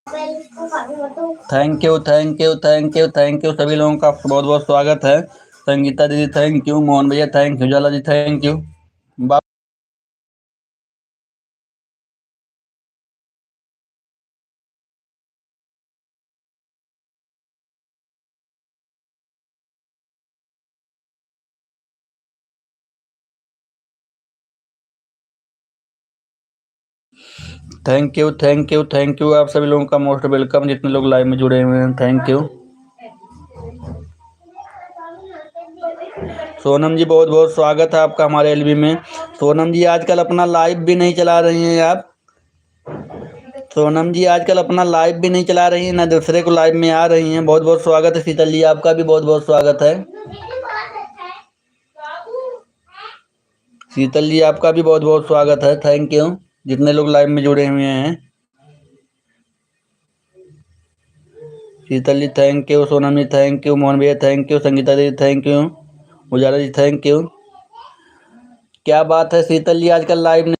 Thank you thank you thank you thank you सभी लोगों का बहुत बहुत स्वागत है। संगीता दीदी थैंक यू, मोहन भैया थैंक यू, जाला जी thank you. Thank you thank you thank you, आप सभी लोगों का मोस्ट वेलकम, जितने लोग लाइव में जुड़े हुए हैं थैंक यू। सोनम जी बहुत बहुत स्वागत है आपका हमारे एलबी में। सोनम जी आजकल अपना लाइव भी नहीं चला रही हैं आप। सोनम जी आजकल अपना लाइव भी नहीं चला रही हैं, ना दूसरे को लाइव में आ रही हैं। बहुत बहुत स्वागत है शीतल जी, आपका भी बहुत बहुत स्वागत है। शीतल जी आपका भी बहुत बहुत स्वागत है, थैंक यू जितने लोग लाइव में जुड़े हुए हैं। Sheetal ji thank you, Sonam ji thank you, Mohan भैया thank you, Sangeeta ji thank you, Ujala ji thank you. क्या बात है शीतल जी आजकल लाइव नहीं।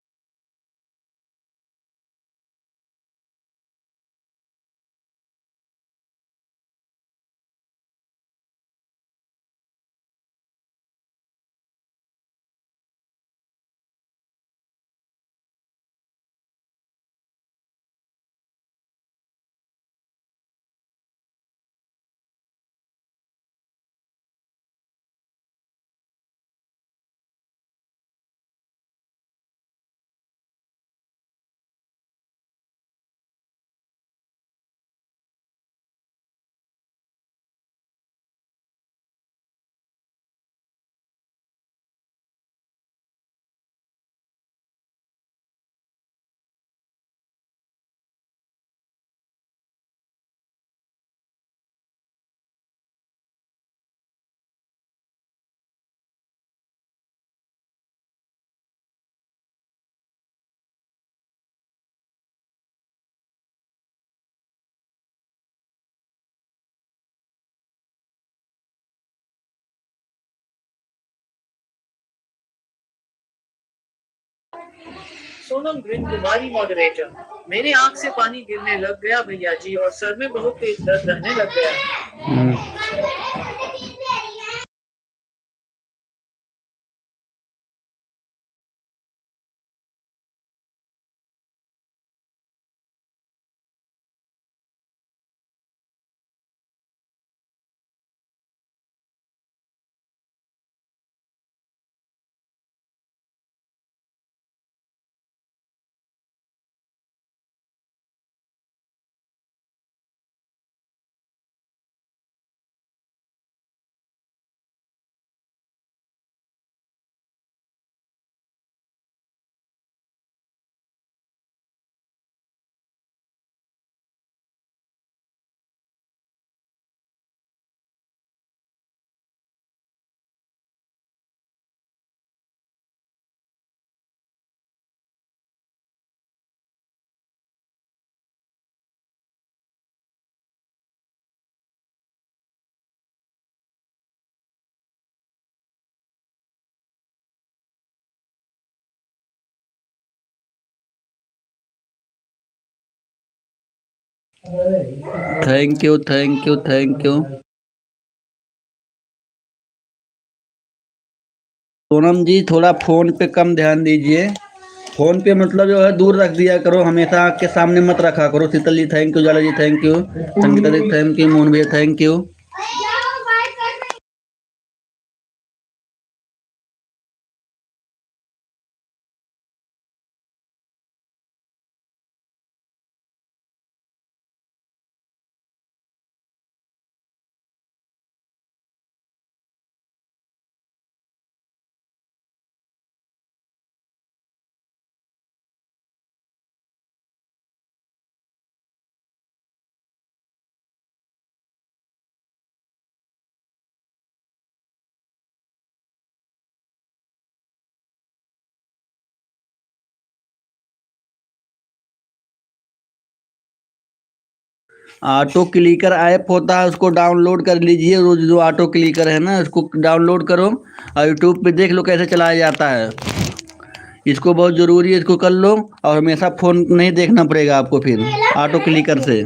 Sonam green Kumari moderator. मेरे आंख से पानी गिरने लग गया भैया जी, और सर में बहुत तेज दर्द रहने लग गया। Thank you thank you thank you. Sonam ji थोड़ा फोन पे कम ध्यान दीजिए। फोन पे मतलब जो है दूर रख दिया करो, हमेशा आँख के सामने मत रखा करो। शीतल जी थैंक यू, जाला जी thank you, Sangeeta ji thank you, Mohan भैया thank you. Auto clicker app होता है, उसको डाउनलोड कर लीजिए। रोज जो ऑटो क्लिकर है ना, उसको डाउनलोड करो और यूट्यूब पे देख लो कैसे चलाया जाता है। इसको बहुत ज़रूरी है, इसको कर लो और हमेशा फ़ोन नहीं देखना पड़ेगा आपको फिर ऑटो क्लिकर से।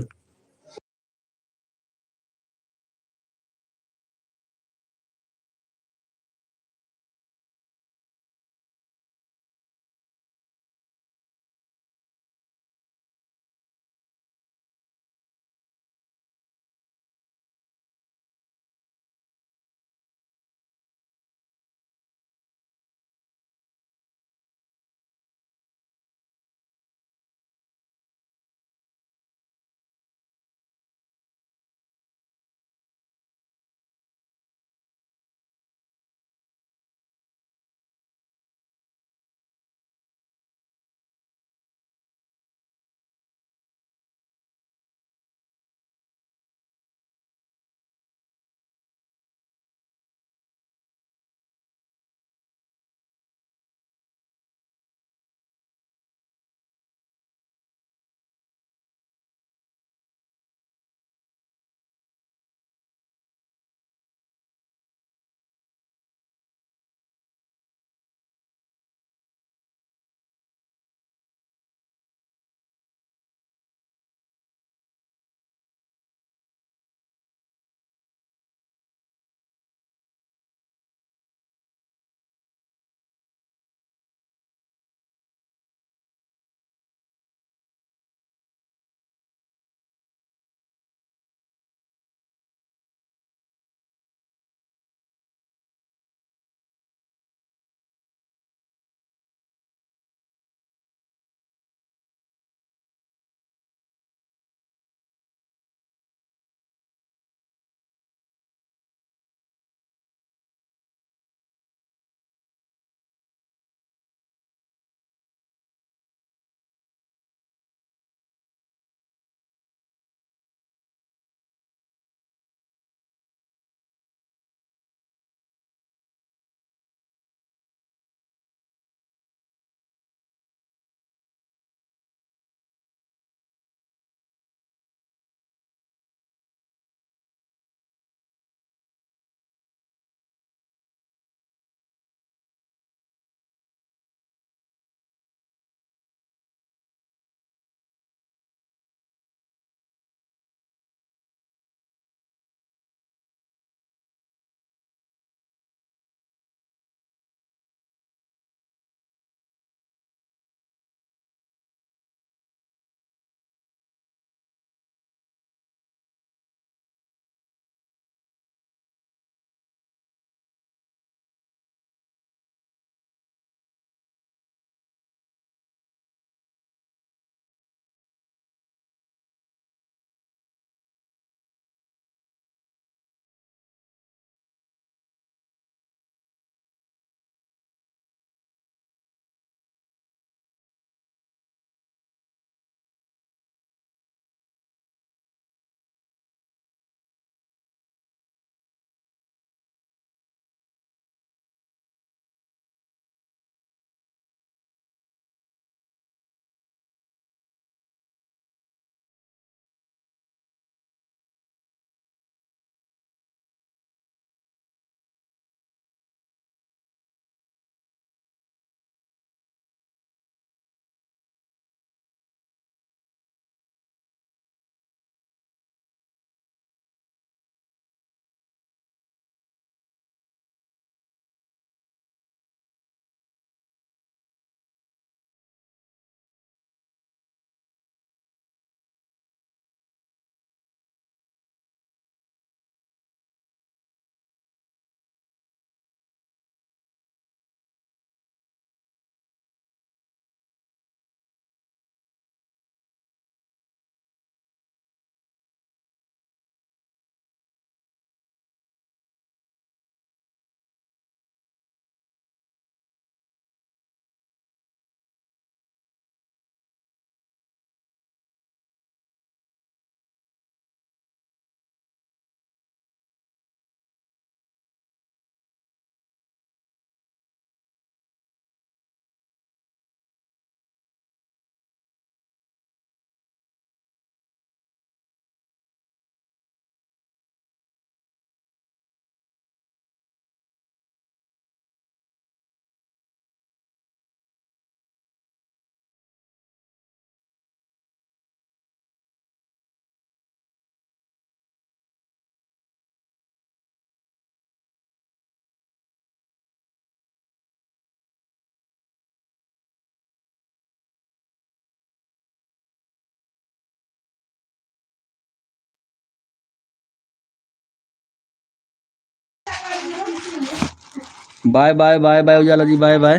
Bye bye bye bye Ujala ji, bye bye.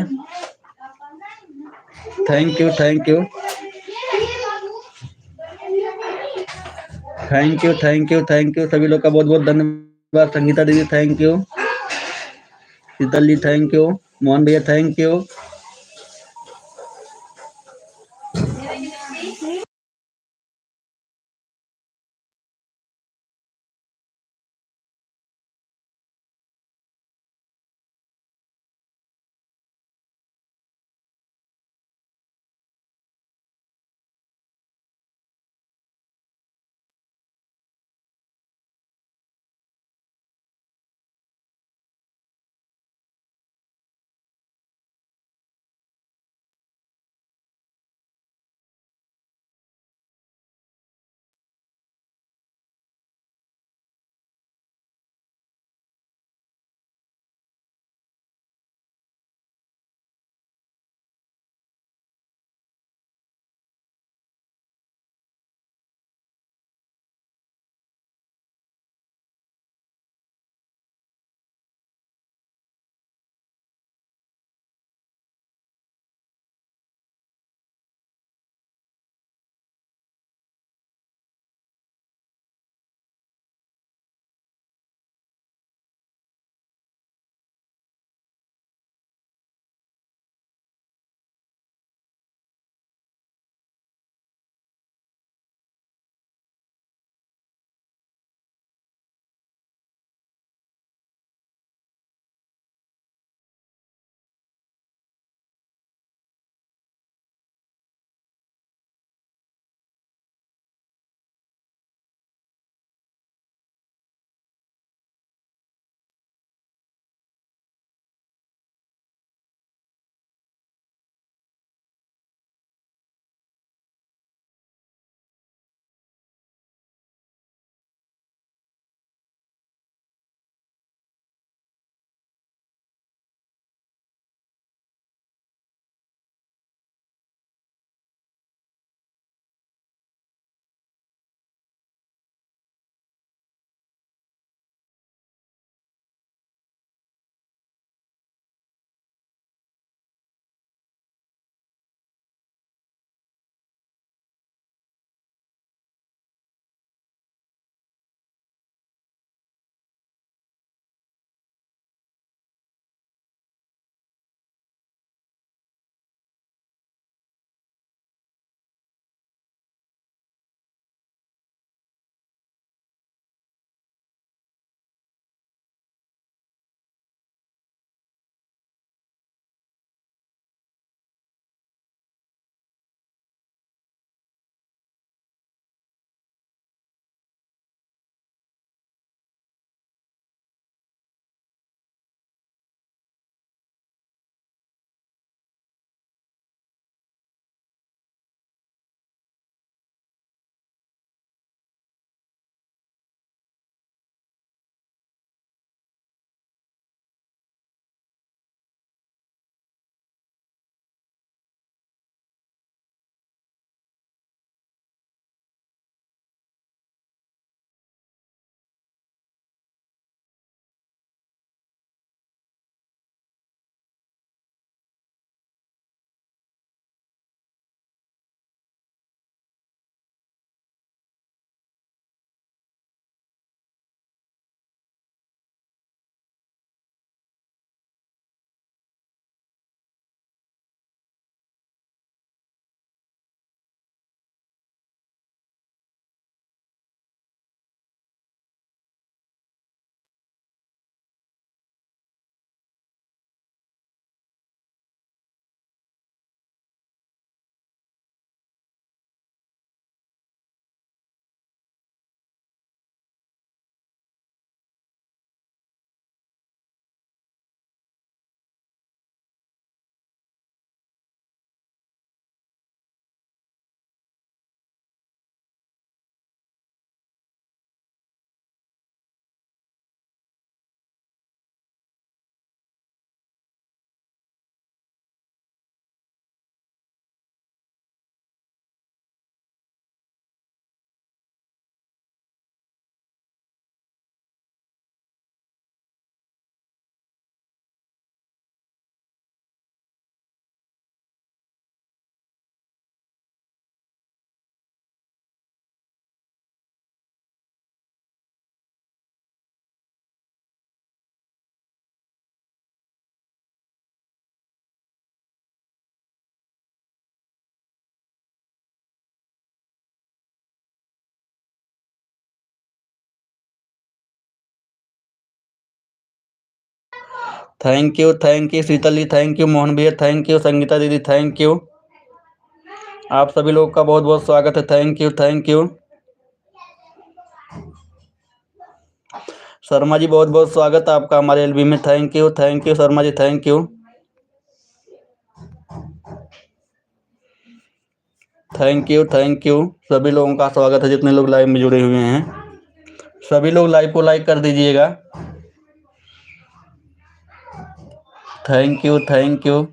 Thank you thank you thank you thank you thank you सभी लोग का बहुत बहुत धन्यवाद। संगीता दीदी thank you, Sheetal ji thank you, Mohan भैया thank you. Thank you Sheetal ji, thank you Mohan भैया, थैंक यू संगीता दीदी, थैंक यू। आप सभी लोग का बहुत बहुत स्वागत है। थैंक यू शर्मा जी, बहुत बहुत स्वागत है आपका हमारे एलबी में। Thank you Sharma ji, thank you. Thank you सभी लोगों का स्वागत है, जितने लोग लाइव में जुड़े हुए हैं सभी लोग लाइव को लाइक कर दीजिएगा। Thank you.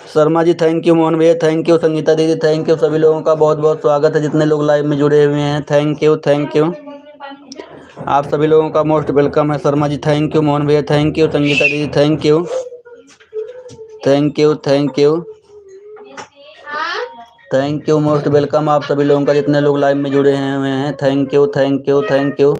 Sharma ji thank you, Mohan भैया थैंक यू, संगीता दीदी थैंक यू, सभी लोगों का बहुत बहुत स्वागत है जितने लोग लाइव में जुड़े हुए हैं। थैंक यू थैंक यू, आप सभी लोगों का मोस्ट वेलकम है। शर्मा जी थैंक यू, मोहन भैया थैंक यू, संगीता दीदी thank you thank you thank you thank you, most welcome आप सभी लोगों का जितने लोग लाइव में जुड़े हुए हैं। Thank you thank you thank you.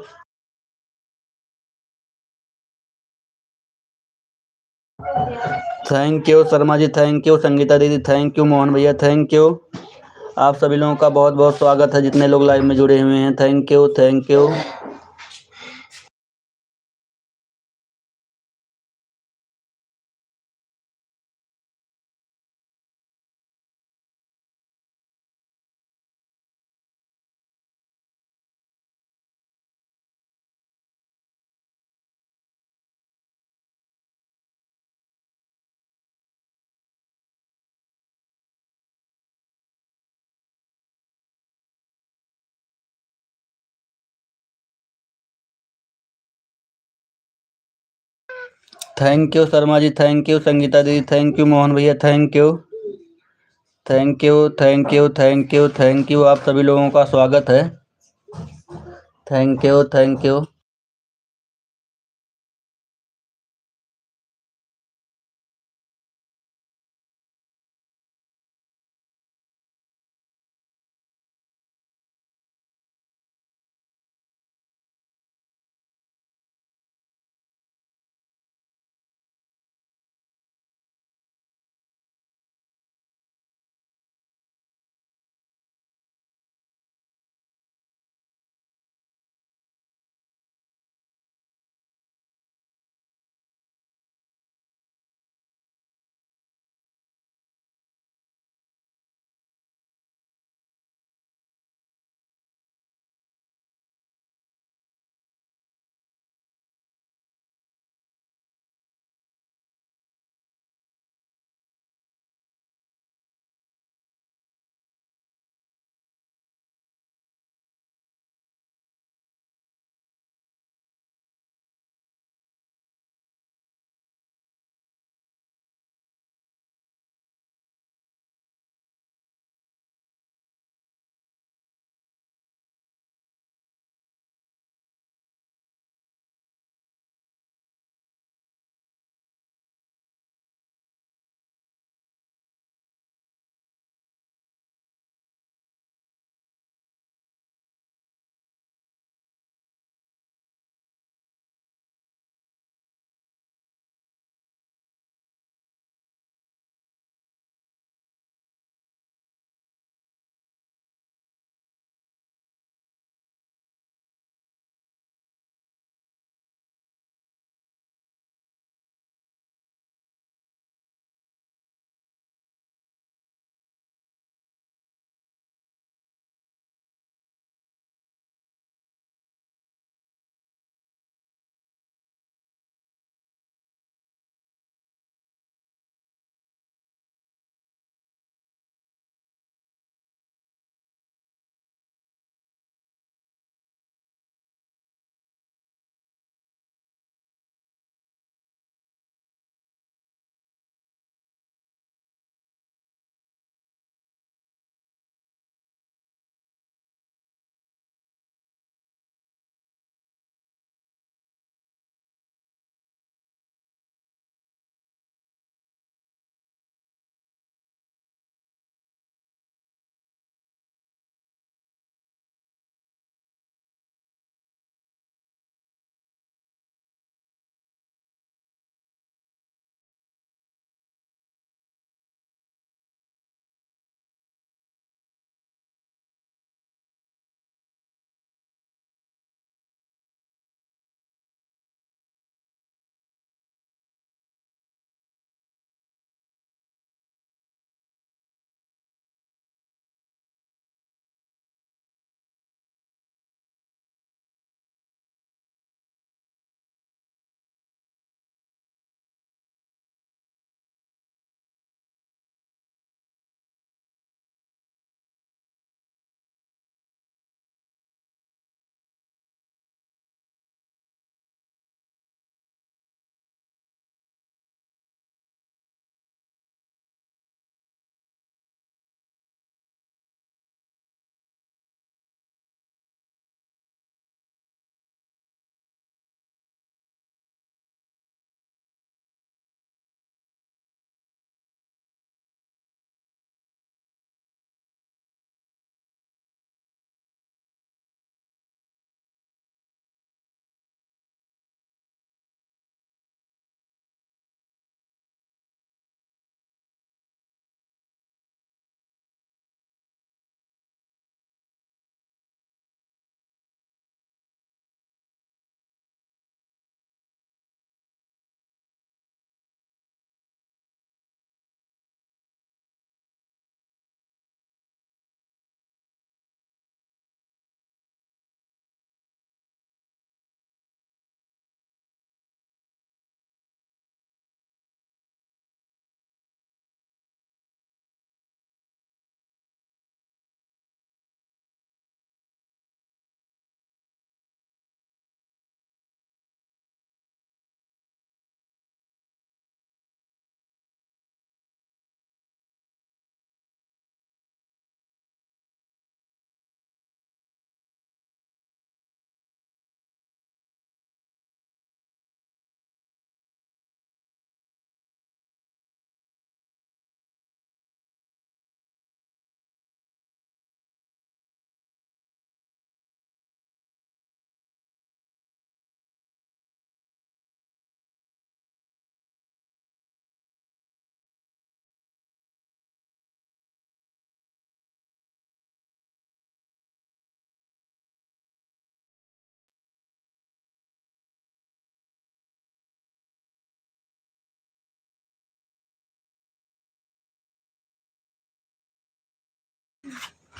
Thank you Sharma ji thank you, Sangeeta दीदी थैंक यू, मोहन भैया थैंक यू, आप सभी लोगों का बहुत बहुत स्वागत है जितने लोग लाइव में जुड़े हुए हैं। Thank you thank you. Thank you Sharma ji thank you, Sangeeta दीदी थैंक यू, मोहन भैया thank you thank you thank you thank you thank you, आप सभी लोगों का स्वागत है। Thank you thank you.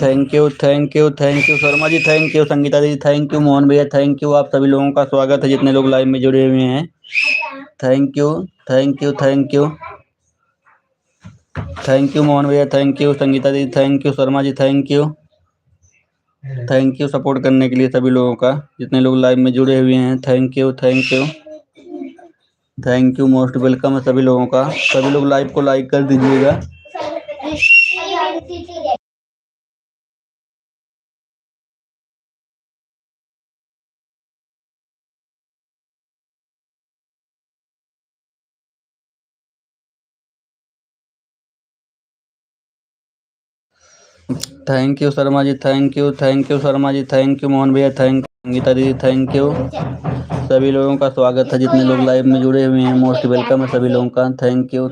Thank you Sharma ji, thank you Sangeeta दीदी, थैंक यू मोहन भैया, थैंक यू। आप सभी लोगों का स्वागत है जितने लोग लाइव में जुड़े हुए हैं। थैंक यू मोहन भैया, थैंक यू संगीता दीदी, thank you Sharma ji, thank you support करने के लिए सभी लोगों का जितने लोग लाइव में जुड़े हुए हैं। थैंक यू मोस्ट वेलकम है सभी लोगों का। सभी लोग लाइव को लाइक कर दीजिएगा। Thank you Sharma ji, thank you Sharma ji, thank you Mohan भैया, थैंक संगीता दीदी, थैंक यू। सभी लोगों का स्वागत है जितने लोग लाइव में जुड़े हुए हैं। मोस्ट वेलकम है सभी लोगों का। Thank you.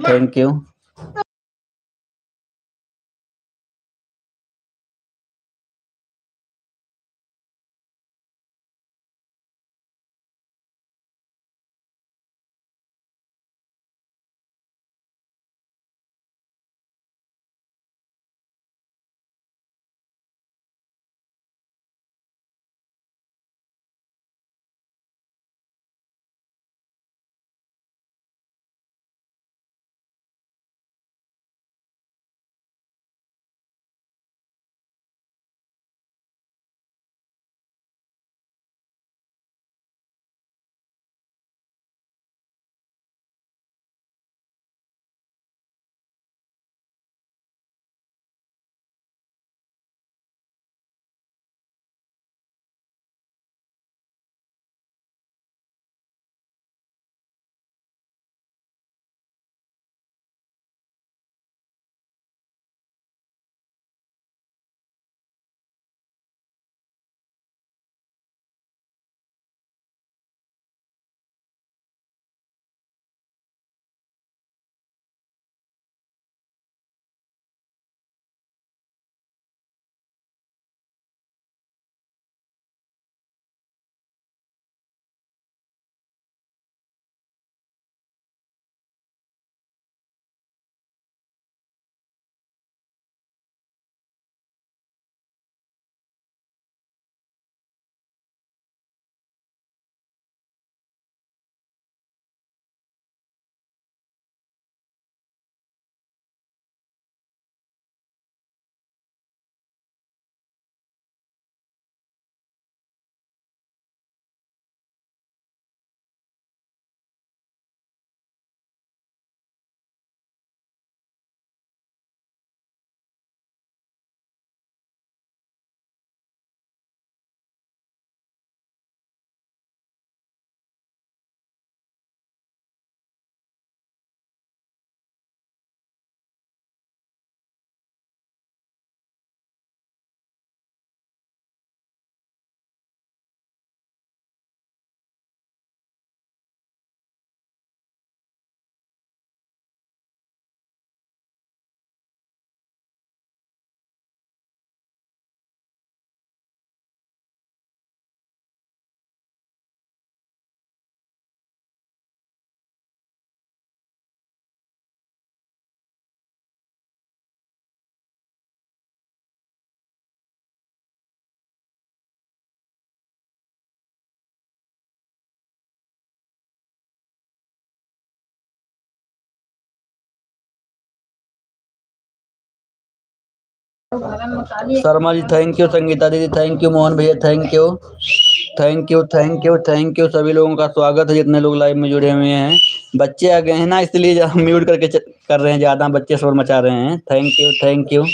Sharma ji thank you, Sangeeta दीदी थैंक यू, मोहन भैया थैंक यू सभी लोगों का स्वागत है जितने लोग लाइव में जुड़े हुए हैं। बच्चे आ गए हैं ना, इसलिए म्यूट करके कर रहे हैं, ज्यादा बच्चे शोर मचा रहे हैं। Thank you.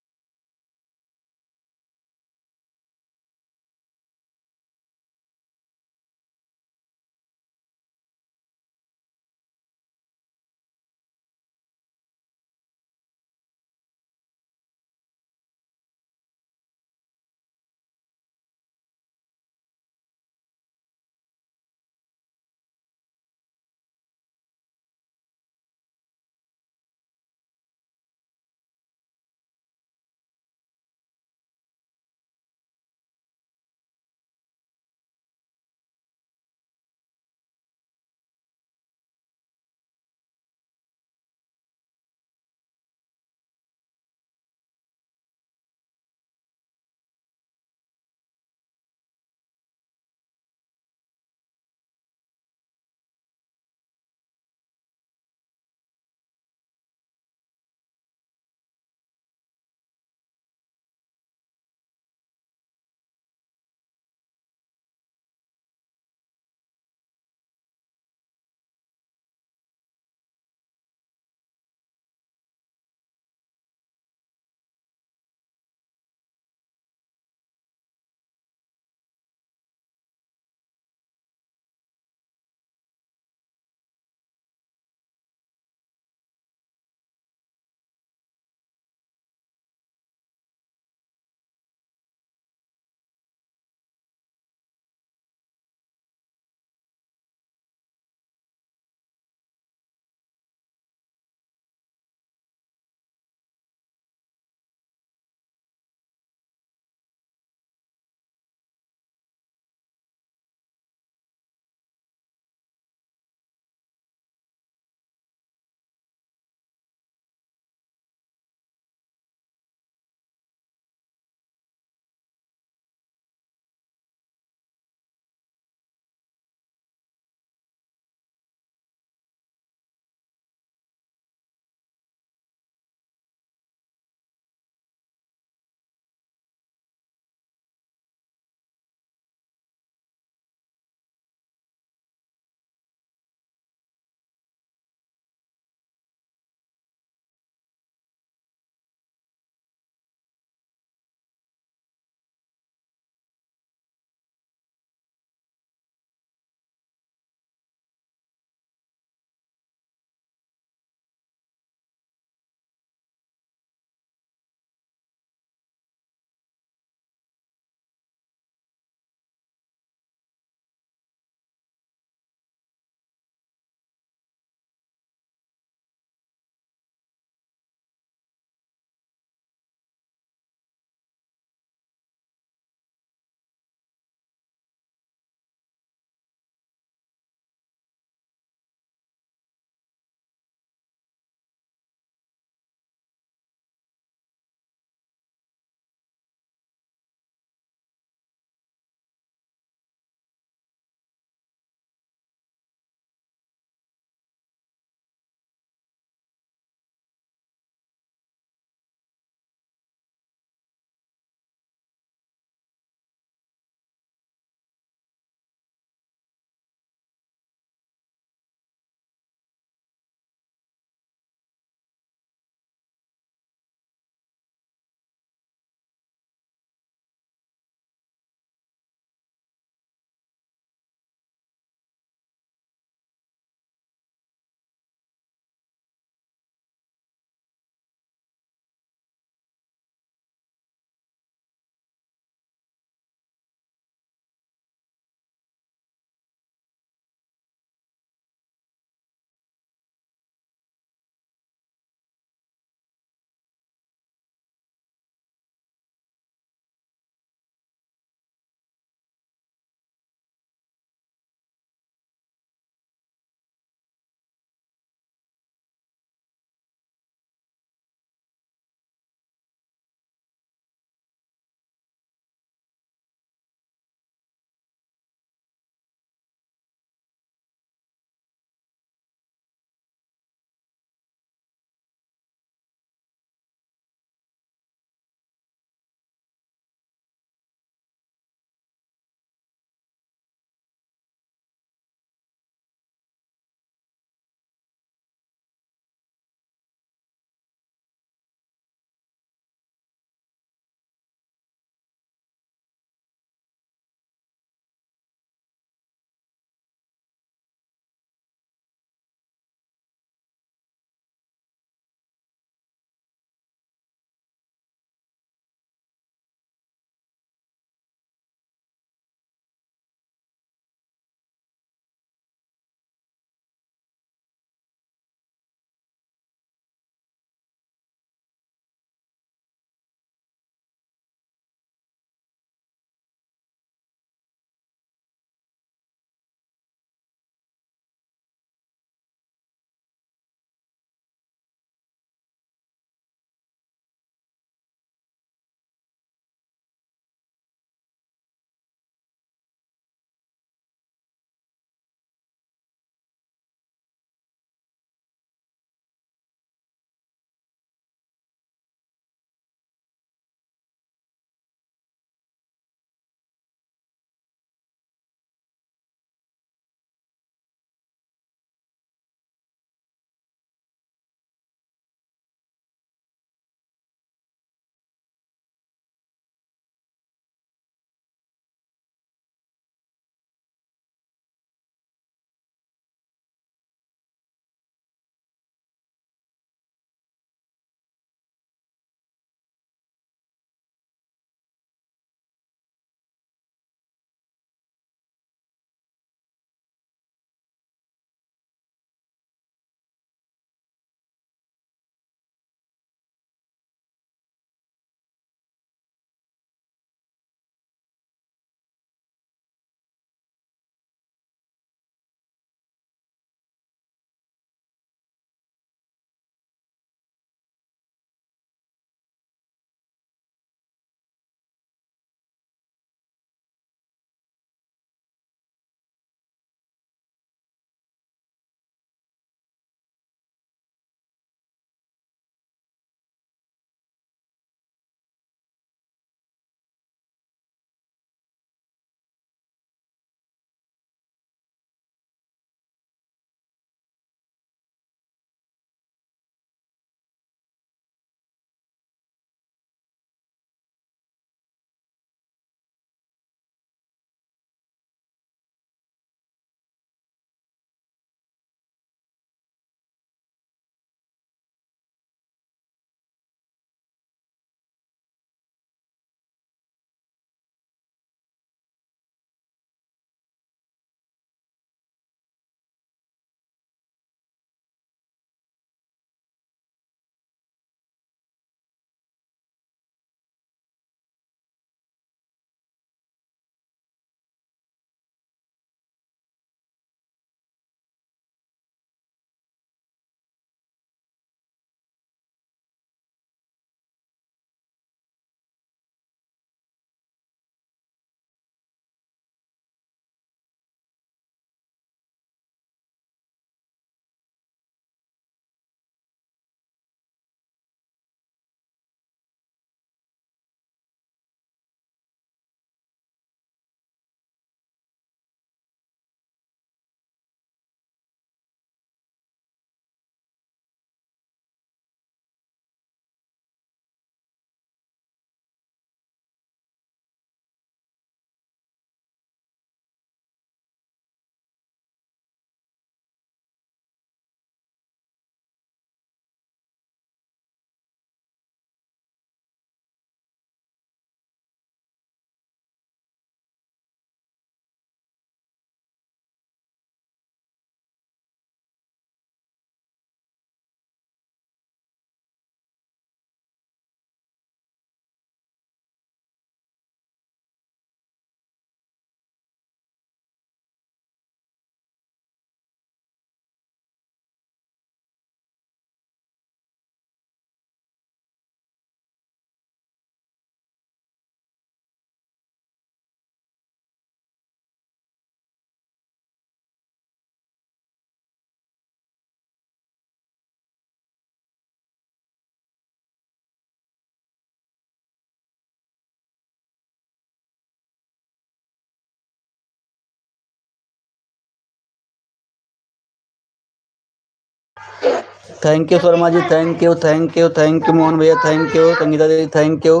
Thank you Sharma ji, thank you thank you thank you Mohan भैया, थैंक यू संगीता दीदी, thank you.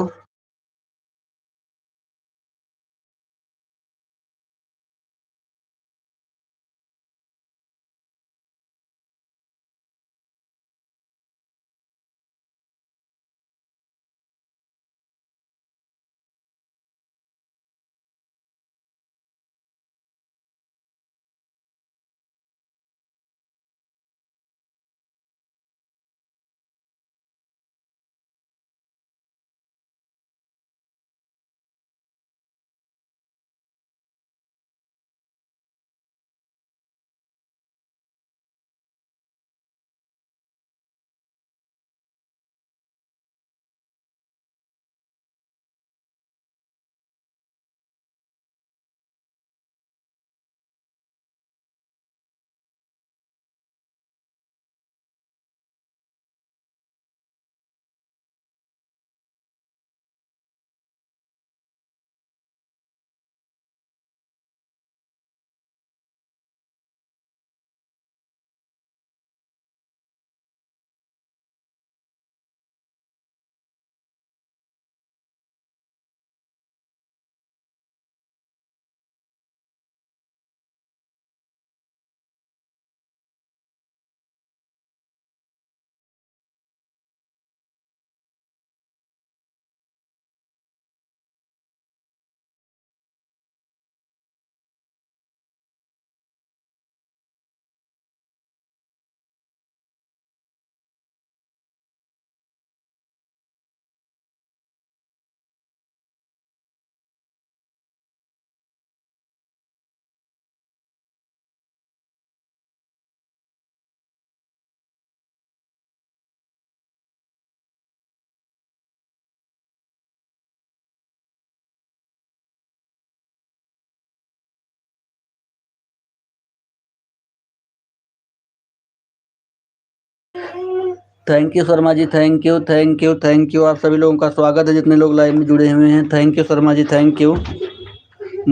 Thank you Sharma ji, thank you thank you thank you. आप सभी लोगों का स्वागत है जितने लोग लाइव में जुड़े हुए हैं। Thank you Sharma ji, thank you,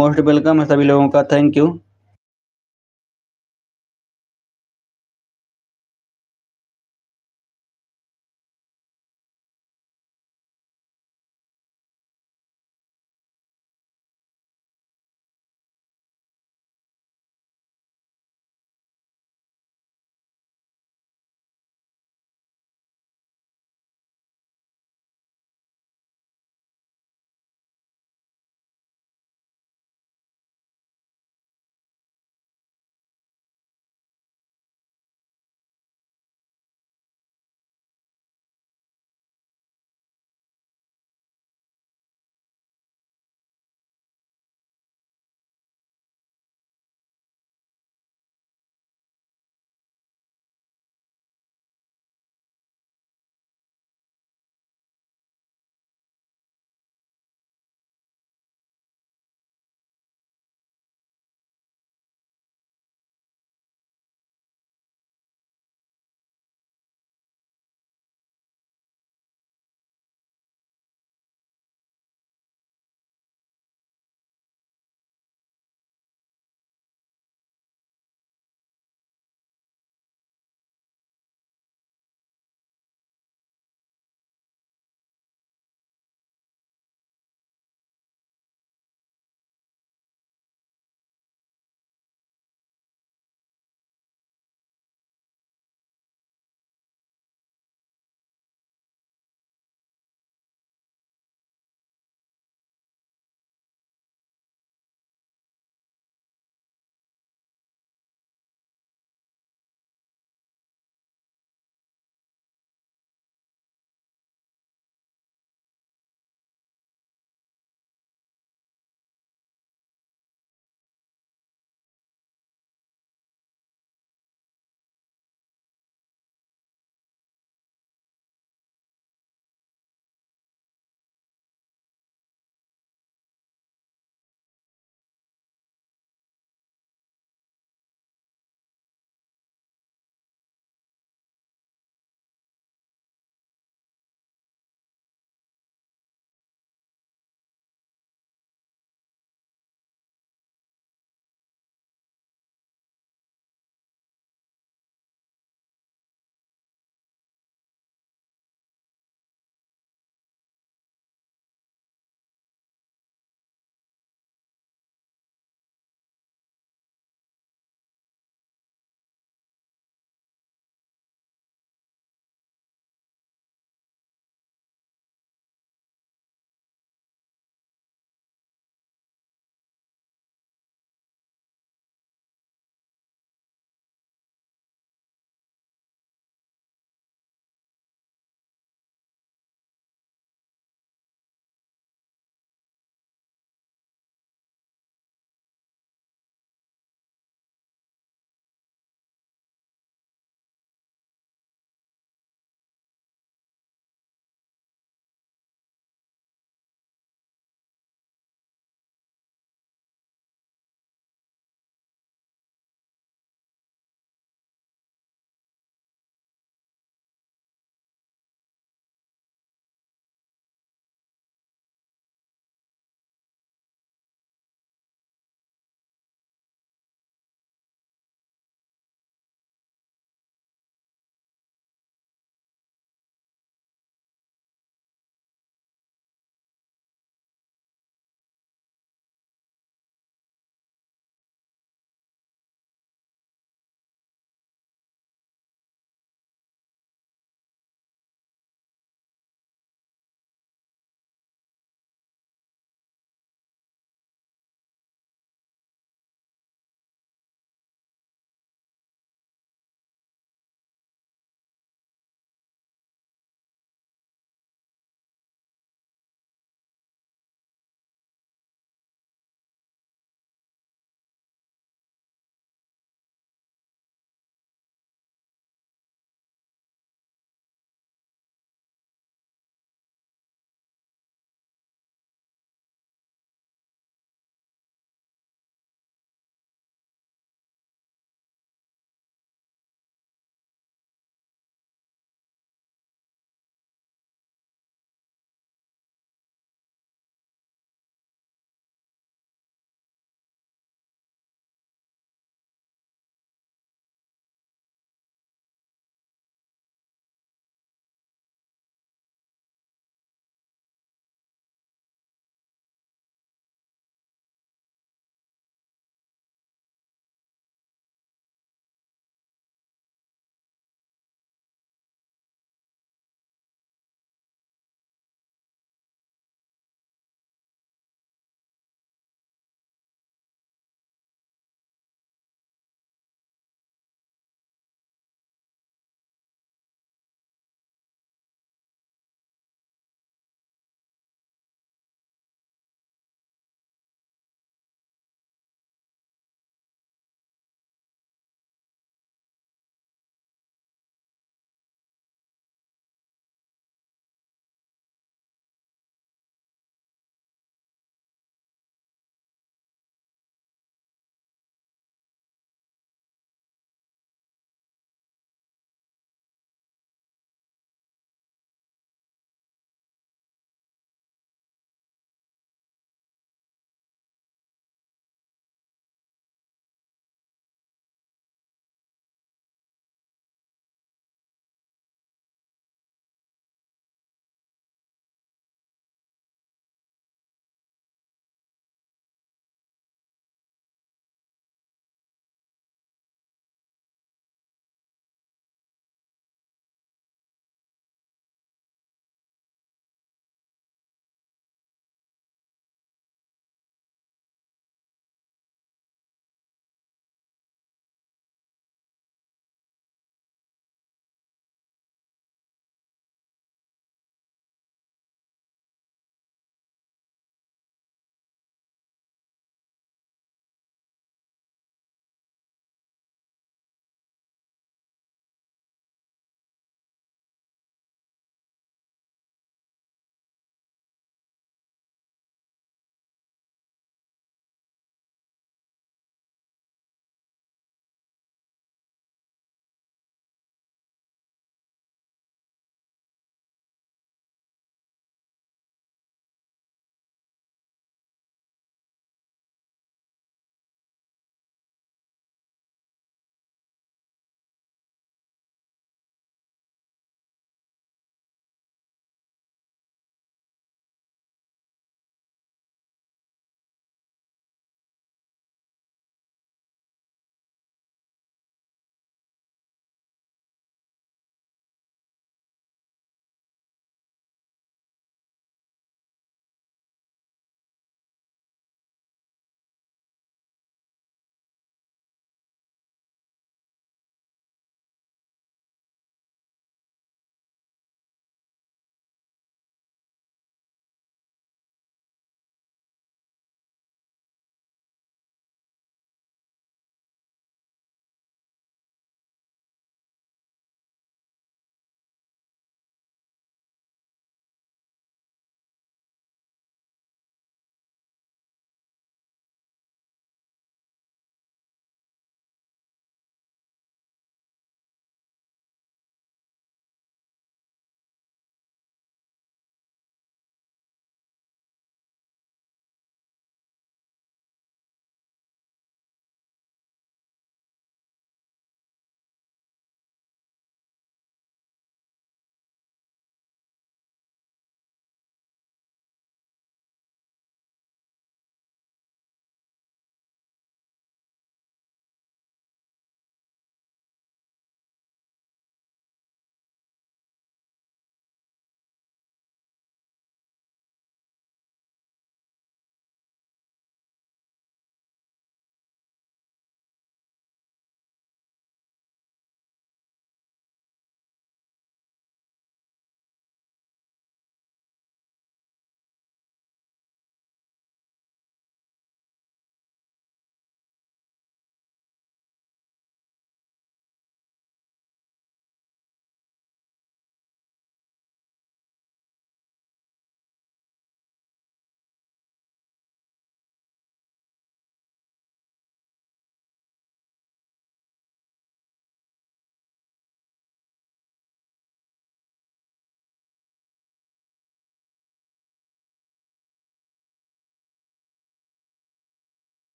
most welcome है सभी लोगों का, थैंक यू।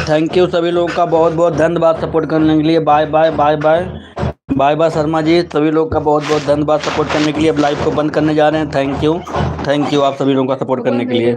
थैंक यू सभी लोगों का बहुत बहुत धन्यवाद सपोर्ट करने के लिए। Bye bye bye bye bye bye Sharma ji, सभी लोग का बहुत बहुत धन्यवाद सपोर्ट करने के लिए। अब लाइव को बंद करने जा रहे हैं। थैंक यू आप सभी लोगों का सपोर्ट करने के लिए।